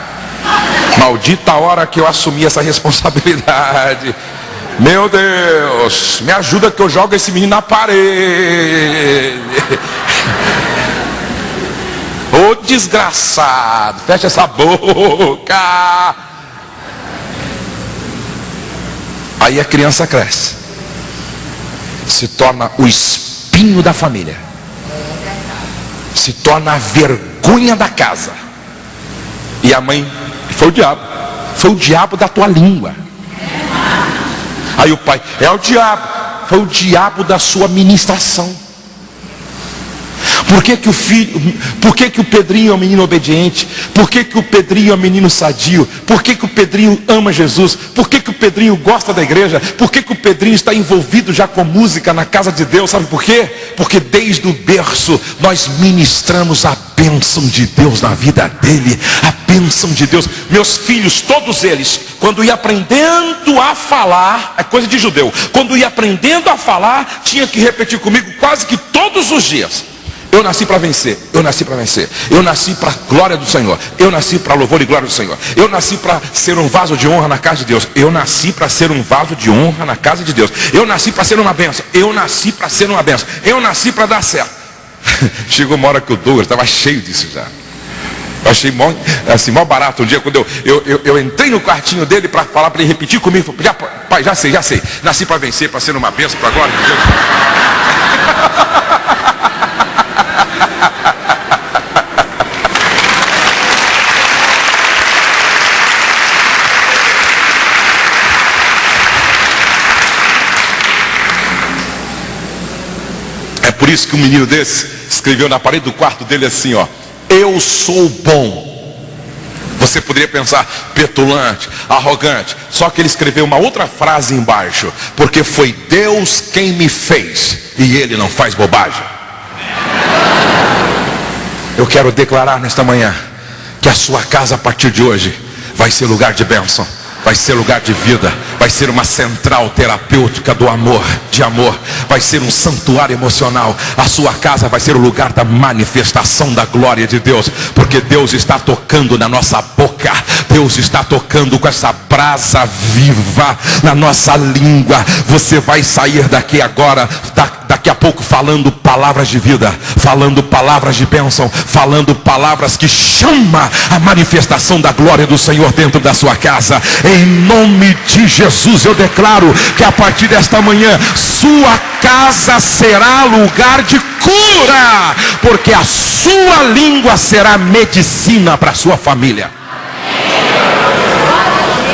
Speaker 1: maldita a hora que eu assumi essa responsabilidade. Meu Deus, me ajuda que eu jogo esse menino na parede. Ô desgraçado, fecha essa boca. Aí a criança cresce, se torna o espinho da família, se torna a vergonha da casa. E a mãe, foi o diabo da tua língua. Aí o pai, é o diabo, foi o diabo da sua ministração. Por que que o filho, por que que o Pedrinho é um menino obediente? Por que que o Pedrinho é um menino sadio? Por que que o Pedrinho ama Jesus? Por que que o Pedrinho gosta da igreja? Por que que o Pedrinho está envolvido já com música na casa de Deus? Sabe por quê? Porque desde o berço nós ministramos a bênção de Deus na vida dele. A bênção de Deus. Meus filhos, todos eles, quando ia aprendendo a falar, é coisa de judeu, quando ia aprendendo a falar, tinha que repetir comigo quase que todos os dias: eu nasci para vencer, eu nasci para vencer, eu nasci para a glória do Senhor, eu nasci para louvor e glória do Senhor, eu nasci para ser um vaso de honra na casa de Deus, eu nasci para ser um vaso de honra na casa de Deus, eu nasci para ser uma bênção, eu nasci para ser uma bênção, eu nasci para dar certo. Chegou uma hora que o Douglas estava cheio disso já. Eu achei mó barato um dia, quando eu entrei no quartinho dele para falar para ele repetir comigo. Pai, já sei, nasci para vencer, para ser uma bênção, para a glória de Deus. É por isso que um menino desse escreveu na parede do quarto dele assim, ó: eu sou bom. Você poderia pensar petulante, arrogante, só que ele escreveu uma outra frase embaixo: porque foi Deus quem me fez e ele não faz bobagem. Eu quero declarar nesta manhã que a sua casa a partir de hoje vai ser lugar de bênção, vai ser lugar de vida, vai ser uma central terapêutica do amor, de amor, vai ser um santuário emocional. A sua casa vai ser o lugar da manifestação da glória de Deus, porque Deus está tocando na nossa boca, Deus está tocando com essa brasa viva na nossa língua. Você vai sair daqui agora, daqui a pouco, falando palavras de vida, falando palavras de bênção, falando palavras que chamam a manifestação da glória do Senhor dentro da sua casa. Em nome de Jesus eu declaro que a partir desta manhã sua casa será lugar de cura, porque a sua língua será medicina para a sua família.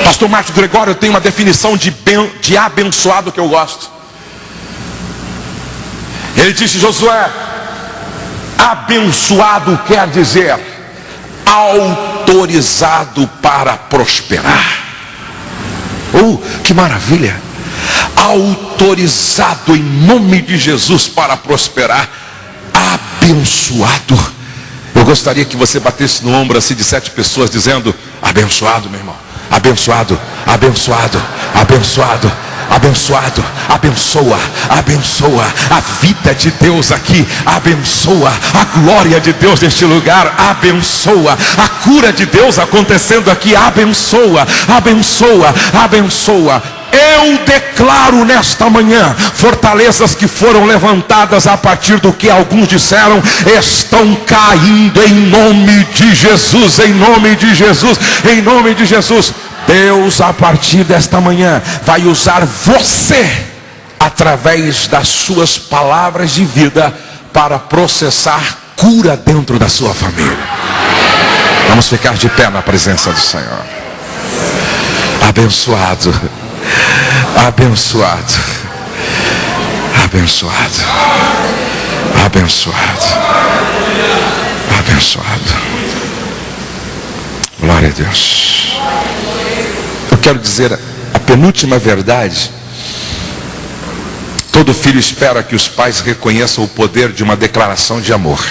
Speaker 1: Pastor Marcos Gregório tem uma definição de abençoado que eu gosto. Ele disse: Josué, abençoado quer dizer autorizado para prosperar. Que maravilha! Autorizado em nome de Jesus para prosperar, abençoado. Eu gostaria que você batesse no ombro assim de 7 pessoas dizendo: abençoado, meu irmão, abençoado, abençoado, abençoado, abençoado, abençoa, abençoa a vida de Deus aqui, abençoa a glória de Deus neste lugar, abençoa a cura de Deus acontecendo aqui, abençoa, abençoa, abençoa. Eu declaro nesta manhã, fortalezas que foram levantadas a partir do que alguns disseram, estão caindo em nome de Jesus, em nome de Jesus, em nome de Jesus. Deus, a partir desta manhã, vai usar você, através das suas palavras de vida, para processar cura dentro da sua família. Vamos ficar de pé na presença do Senhor. Abençoado, abençoado, abençoado, abençoado, abençoado. Glória a Deus. Eu quero dizer a penúltima verdade. Todo filho espera que os pais reconheçam o poder de uma declaração de amor.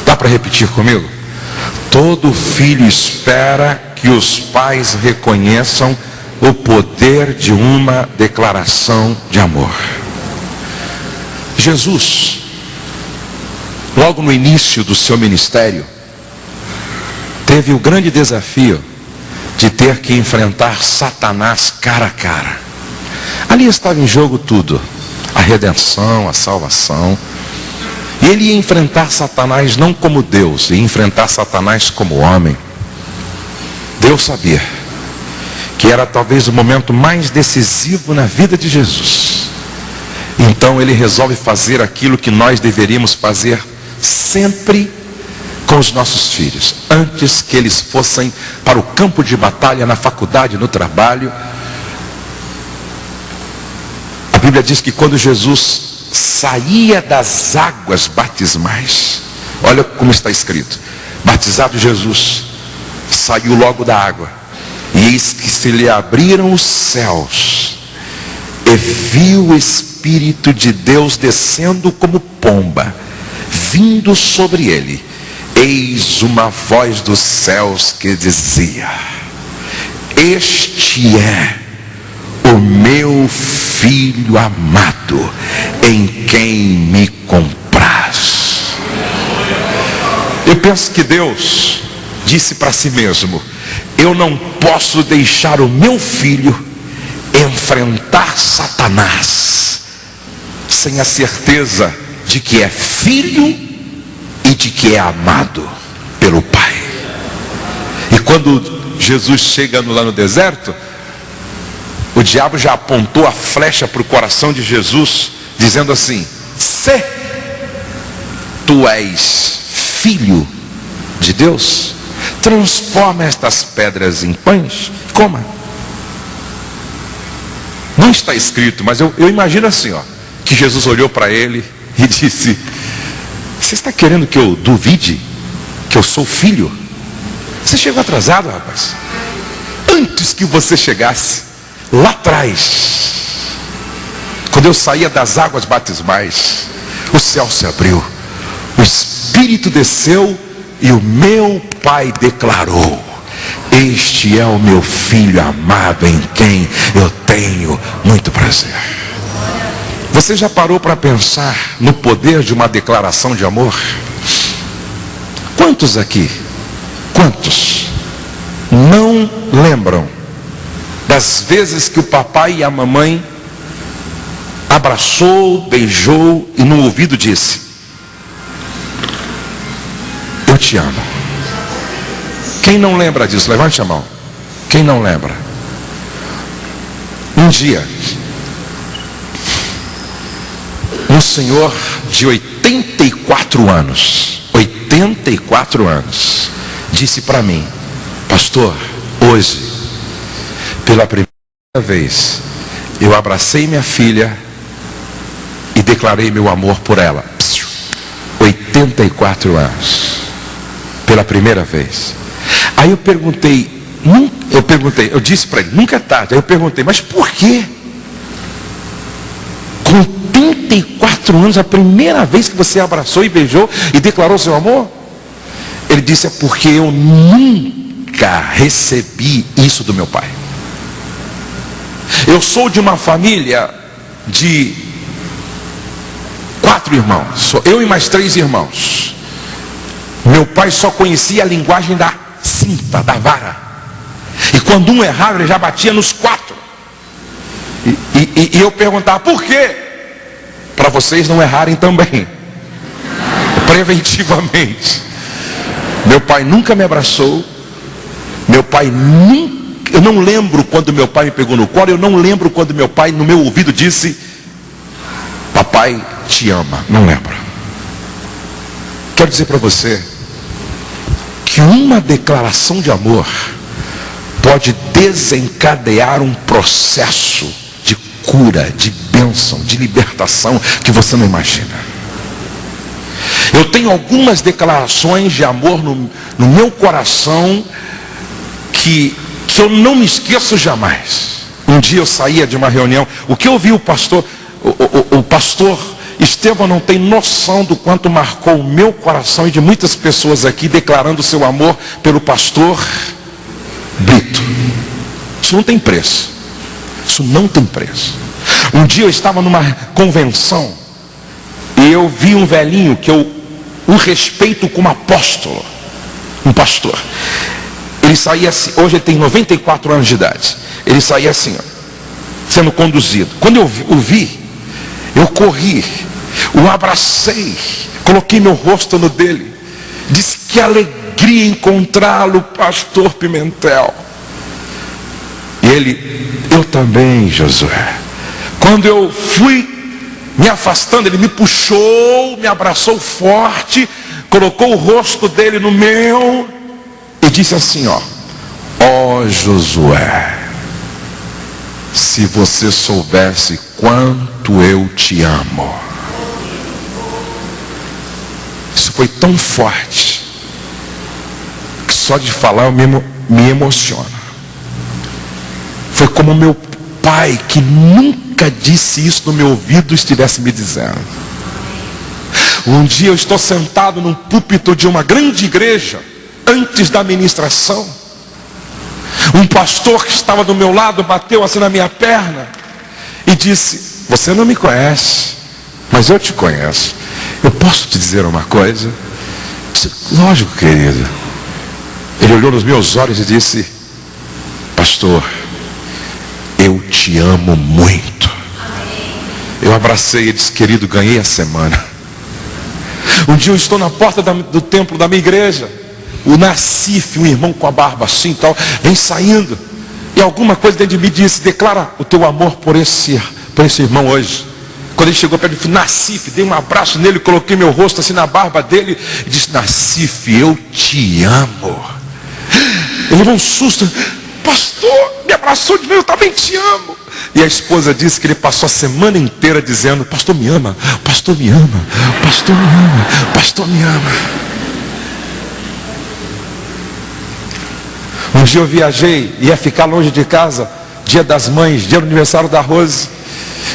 Speaker 1: Dá para repetir comigo? Todo filho espera que os pais reconheçam o poder de uma declaração de amor. Jesus, logo no início do seu ministério, teve o grande desafio de ter que enfrentar Satanás cara a cara. Ali estava em jogo tudo: a redenção, a salvação. E ele ia enfrentar Satanás não como Deus, ia enfrentar Satanás como homem. Deus sabia que era talvez o momento mais decisivo na vida de Jesus. Então ele resolve fazer aquilo que nós deveríamos fazer sempre com os nossos filhos, antes que eles fossem para o campo de batalha, na faculdade, no trabalho. A Bíblia diz que quando Jesus saía das águas batismais, olha como está escrito: batizado Jesus, saiu logo da água, e eis que se lhe abriram os céus, e viu o Espírito de Deus descendo como pomba, vindo sobre ele. Eis uma voz dos céus que dizia: este é o meu filho amado, em quem me compraz. Eu penso que Deus disse para si mesmo: eu não posso deixar o meu filho enfrentar Satanás sem a certeza de que é filho e de que é amado pelo Pai. E quando Jesus chega lá no deserto, o diabo já apontou a flecha para o coração de Jesus, dizendo assim: se tu és filho de Deus, transforma estas pedras em pães, coma. Não está escrito, mas eu imagino assim, que Jesus olhou para ele e disse: você está querendo que eu duvide que eu sou filho? Você chegou atrasado, rapaz. Antes que você chegasse, lá atrás, quando eu saía das águas batismais, o céu se abriu, o Espírito desceu, e o meu Pai declarou: este é o meu filho amado, em quem eu tenho muito prazer. Você já parou para pensar no poder de uma declaração de amor? Quantos aqui, quantos não lembram das vezes que o papai e a mamãe abraçou, beijou e no ouvido disse: eu te amo? Quem não lembra disso? Levante a mão. Quem não lembra? Um dia, um senhor de 84 anos, disse para mim: pastor, hoje, pela primeira vez, eu abracei minha filha e declarei meu amor por ela. 84 anos. Pela primeira vez. Aí eu disse para ele, nunca é tarde. Aí eu perguntei, mas por quê? Com 34 anos, a primeira vez que você abraçou e beijou e declarou seu amor? Ele disse, é porque eu nunca recebi isso do meu pai. Eu sou de uma família de 4 irmãos, sou eu e mais 3 irmãos. Meu pai só conhecia a linguagem da cinta, da vara. E quando um errava, ele já batia nos 4. E eu perguntava, por quê? Para vocês não errarem também. Preventivamente. Meu pai nunca me abraçou. Meu pai nunca... Eu não lembro quando meu pai me pegou no colo. Eu não lembro quando meu pai no meu ouvido disse, papai te ama. Não lembro. Quero dizer para você que uma declaração de amor pode desencadear um processo de cura, de bênção, de libertação que você não imagina. Eu tenho algumas declarações de amor no meu coração que eu não me esqueço jamais. Um dia eu saía de uma reunião, o que eu vi o pastor Estevão não tem noção do quanto marcou o meu coração e de muitas pessoas aqui, declarando seu amor pelo pastor Brito. Isso não tem preço. Isso não tem preço. Um dia eu estava numa convenção e eu vi um velhinho que eu o respeito como apóstolo, um pastor. Ele saía assim, hoje ele tem 94 anos de idade. Ele saía assim, ó, sendo conduzido. Quando eu o vi, eu corri, o abracei, coloquei meu rosto no dele. Disse que alegria encontrá-lo, pastor Pimentel. E ele, eu também, Josué. Quando eu fui me afastando, ele me puxou, me abraçou forte, colocou o rosto dele no meu e disse assim, ó Josué, se você soubesse quanto eu te amo. Isso foi tão forte que só de falar eu me emociono. Foi como meu pai, que nunca disse isso no meu ouvido, estivesse me dizendo. Um dia eu estou sentado num púlpito de uma grande igreja, antes da ministração. Um pastor que estava do meu lado bateu assim na minha perna e disse, você não me conhece, mas eu te conheço. Eu posso te dizer uma coisa? Disse, lógico, querido. Ele olhou nos meus olhos e disse, pastor, eu te amo muito. Eu abracei e disse, querido, ganhei a semana. Um dia eu estou na porta do templo da minha igreja. O Nassif, um irmão com a barba assim e tal, vem saindo. E alguma coisa dentro de mim disse, declara o teu amor por esse irmão hoje. Quando ele chegou perto, eu disse, Nassif, dei um abraço nele, coloquei meu rosto assim na barba dele e disse, Nassif, eu te amo. Ele levou um susto. Pastor, me abraçou de novo, eu também te amo. E a esposa disse que ele passou a semana inteira dizendo, pastor me ama, pastor me ama, pastor me ama, pastor me ama. Um dia eu viajei, ia ficar longe de casa, dia das mães, dia do aniversário da Rose.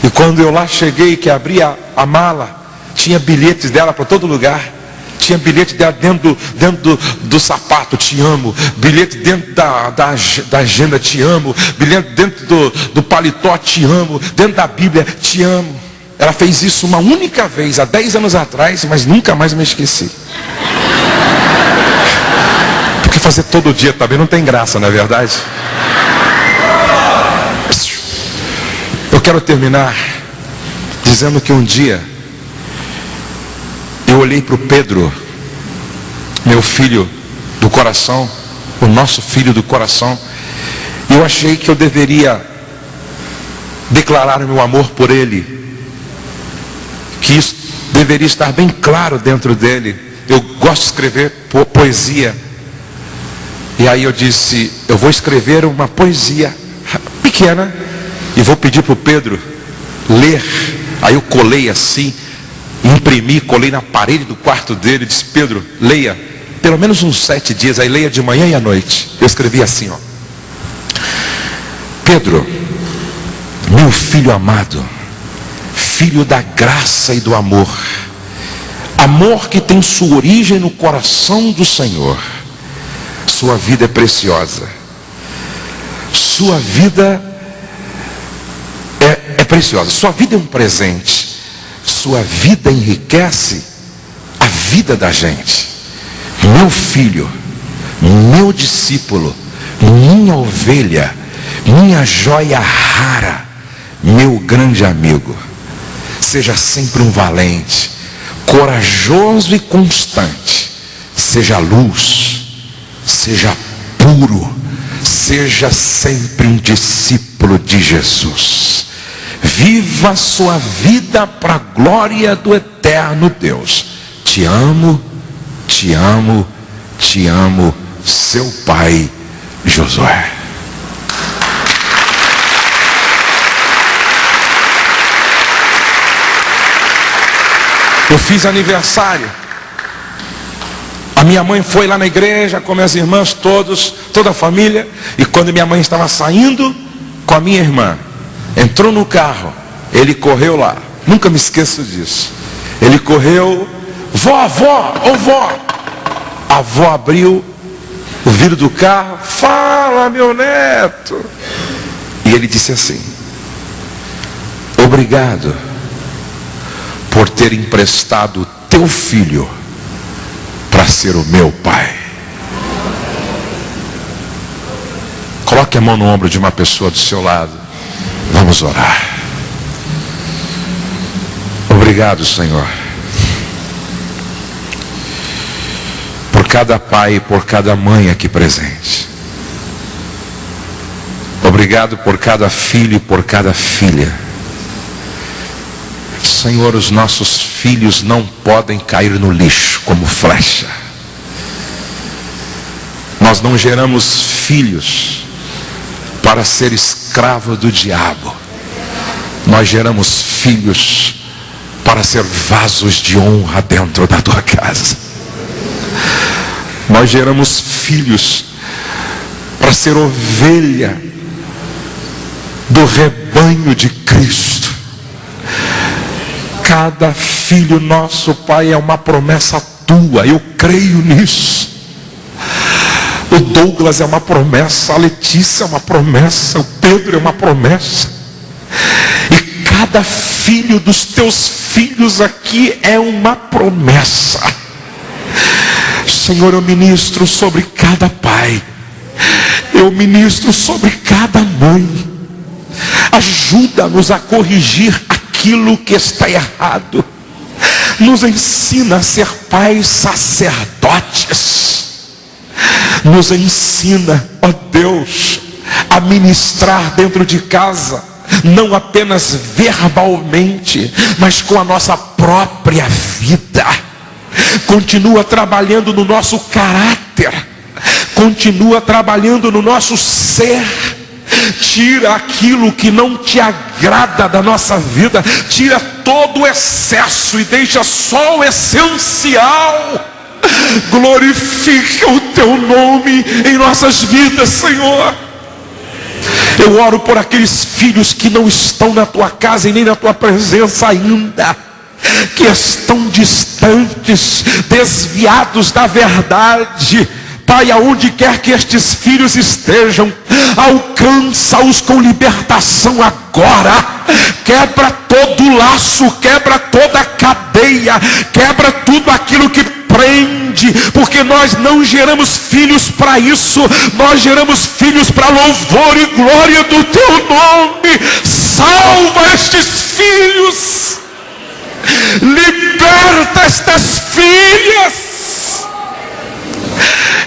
Speaker 1: E quando eu lá cheguei, que abri a mala, tinha bilhetes dela para todo lugar. Tinha bilhete dela dentro do sapato, te amo. Bilhete dentro da agenda, te amo. Bilhete dentro do paletó, te amo. Dentro da Bíblia, te amo. Ela fez isso uma única vez, há 10 anos atrás, mas nunca mais me esqueci. Porque fazer todo dia também não tem graça, não é verdade? Eu quero terminar dizendo que um dia eu olhei para o Pedro, meu filho do coração, o nosso filho do coração, e eu achei que eu deveria declarar o meu amor por ele, que isso deveria estar bem claro dentro dele. Eu gosto de escrever poesia, e aí eu disse, eu vou escrever uma poesia pequena e vou pedir para o Pedro ler. Aí eu colei assim, imprimi, colei na parede do quarto dele, disse, Pedro, leia pelo menos uns 7 dias, aí leia de manhã e à noite. Eu escrevi assim, ó: Pedro, meu filho amado, filho da graça e do amor, amor que tem sua origem no coração do Senhor. Sua vida é preciosa. Sua vida é preciosa. Sua vida é um presente. Sua vida enriquece a vida da gente. Meu filho, meu discípulo, minha ovelha, minha joia rara, meu grande amigo. Seja sempre um valente, corajoso e constante. Seja luz, seja puro, seja sempre um discípulo de Jesus. Viva a sua vida para a glória do eterno Deus. Te amo, te amo, te amo, seu pai Josué. Eu fiz aniversário. A minha mãe foi lá na igreja com minhas irmãs, toda a família. E quando minha mãe estava saindo com a minha irmã, entrou no carro, ele correu lá. Nunca me esqueço disso. Ele correu: vó, ô vó. A avó abriu o vidro do carro: fala, meu neto. E ele disse assim: obrigado por ter emprestado o teu filho para ser o meu pai. Coloque a mão no ombro de uma pessoa do seu lado. Vamos orar. Obrigado, Senhor, por cada pai e por cada mãe aqui presente. Obrigado por cada filho e por cada filha. Senhor, os nossos filhos não podem cair no lixo como flecha. Nós não geramos filhos para ser escravo do diabo. Nós geramos filhos para ser vasos de honra dentro da tua casa. Nós geramos filhos para ser ovelha do rebanho de Cristo. Cada filho nosso, Pai, é uma promessa tua. Eu creio nisso. O Douglas é uma promessa, a Letícia é uma promessa, o Pedro é uma promessa. E cada filho dos teus filhos aqui é uma promessa. Senhor, eu ministro sobre cada pai. Eu ministro sobre cada mãe. Ajuda-nos a corrigir aquilo que está errado. Nos ensina a ser pais sacerdotes. Nos ensina, ó Deus, a ministrar dentro de casa, não apenas verbalmente, mas com a nossa própria vida. Continua trabalhando no nosso caráter, continua trabalhando no nosso ser. Tira aquilo que não te agrada da nossa vida, tira todo o excesso e deixa só o essencial. Glorifica o teu nome em nossas vidas, Senhor. Eu oro por aqueles filhos que não estão na tua casa e nem na tua presença ainda, que estão distantes, desviados da verdade. Pai, aonde quer que estes filhos estejam, alcança-os com libertação agora. Quebra todo laço, quebra toda cadeia, quebra tudo aquilo que prende, porque nós não geramos filhos para isso, nós geramos filhos para louvor e glória do teu nome. Salva estes filhos, liberta estas filhas.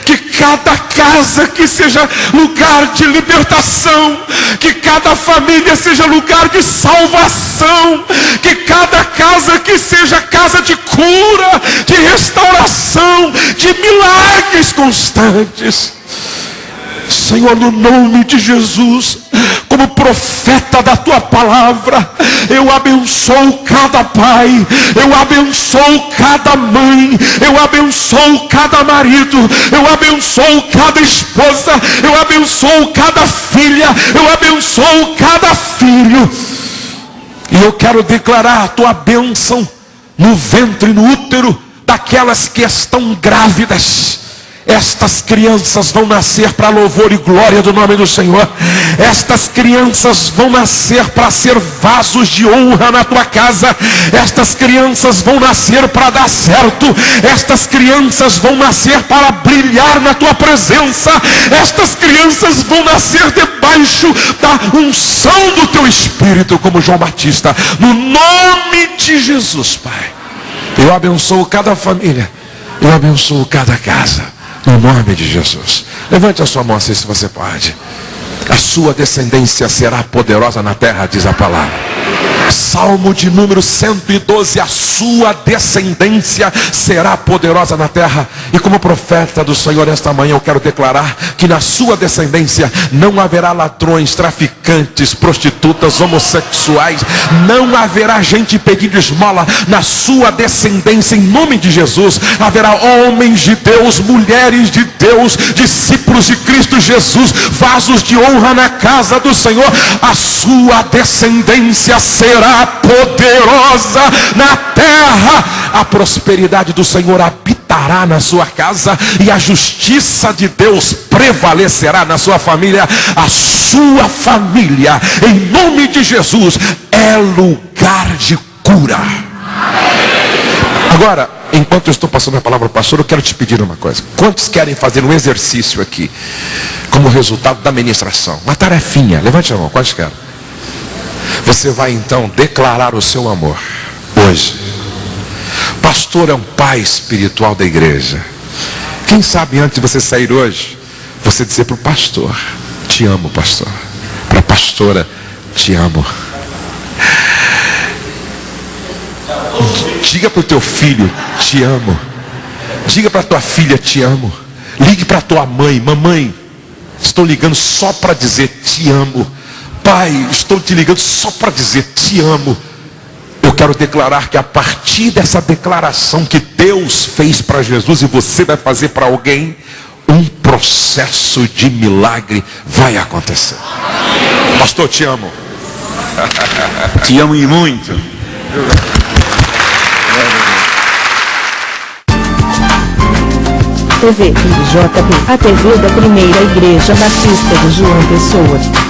Speaker 1: Que cada casa que seja lugar de libertação, que cada família seja lugar de salvação, que cada casa que seja casa de cura, de restauração, de milagres constantes. Senhor, no nome de Jesus, como profeta da tua palavra, eu abençoo cada pai, eu abençoo cada mãe, eu abençoo cada marido, eu abençoo cada esposa, eu abençoo cada filha, eu abençoo cada filho. E eu quero declarar a tua bênção no ventre, no útero daquelas que estão grávidas. Estas crianças vão nascer para louvor e glória do nome do Senhor. Estas crianças vão nascer para ser vasos de honra na tua casa. Estas crianças vão nascer para dar certo. Estas crianças vão nascer para brilhar na tua presença. Estas crianças vão nascer debaixo da unção do teu Espírito, como João Batista. No nome de Jesus, Pai, eu abençoo cada família, eu abençoo cada casa. No nome de Jesus. Levante a sua mão assim, se você pode. A sua descendência será poderosa na terra, diz a palavra. Salmo de número 112. A sua descendência será poderosa na terra. E como profeta do Senhor esta manhã, eu quero declarar que na sua descendência não haverá ladrões, traficantes, prostitutas, homossexuais. Não haverá gente pedindo esmola. Na sua descendência, em nome de Jesus, haverá homens de Deus, mulheres de Deus, discípulos de Cristo Jesus, vasos de honra na casa do Senhor. A sua descendência será poderosa na terra. A prosperidade do Senhor habitará na sua casa e a justiça de Deus prevalecerá na sua família. A sua família, em nome de Jesus, é lugar de cura. Agora, enquanto eu estou passando a palavra ao pastor, eu quero te pedir uma coisa. Quantos querem fazer um exercício aqui como resultado da ministração? Uma tarefinha, levante a mão, quantos querem? Você vai então declarar o seu amor hoje. Pastor é um pai espiritual da igreja. Quem sabe antes de você sair hoje, você dizer para o pastor: te amo, pastor. Para a pastora: te amo. Diga para o teu filho: te amo. Diga para a tua filha: te amo. Ligue para a tua mãe: mamãe, estou ligando só para dizer te amo. Pai, estou te ligando só para dizer te amo. Eu quero declarar que a partir dessa declaração que Deus fez para Jesus e você vai fazer para alguém, um processo de milagre vai acontecer. Pastor, te amo.
Speaker 2: Te amo e muito.
Speaker 3: TV IJB, a TV da Primeira Igreja Batista de João Pessoa.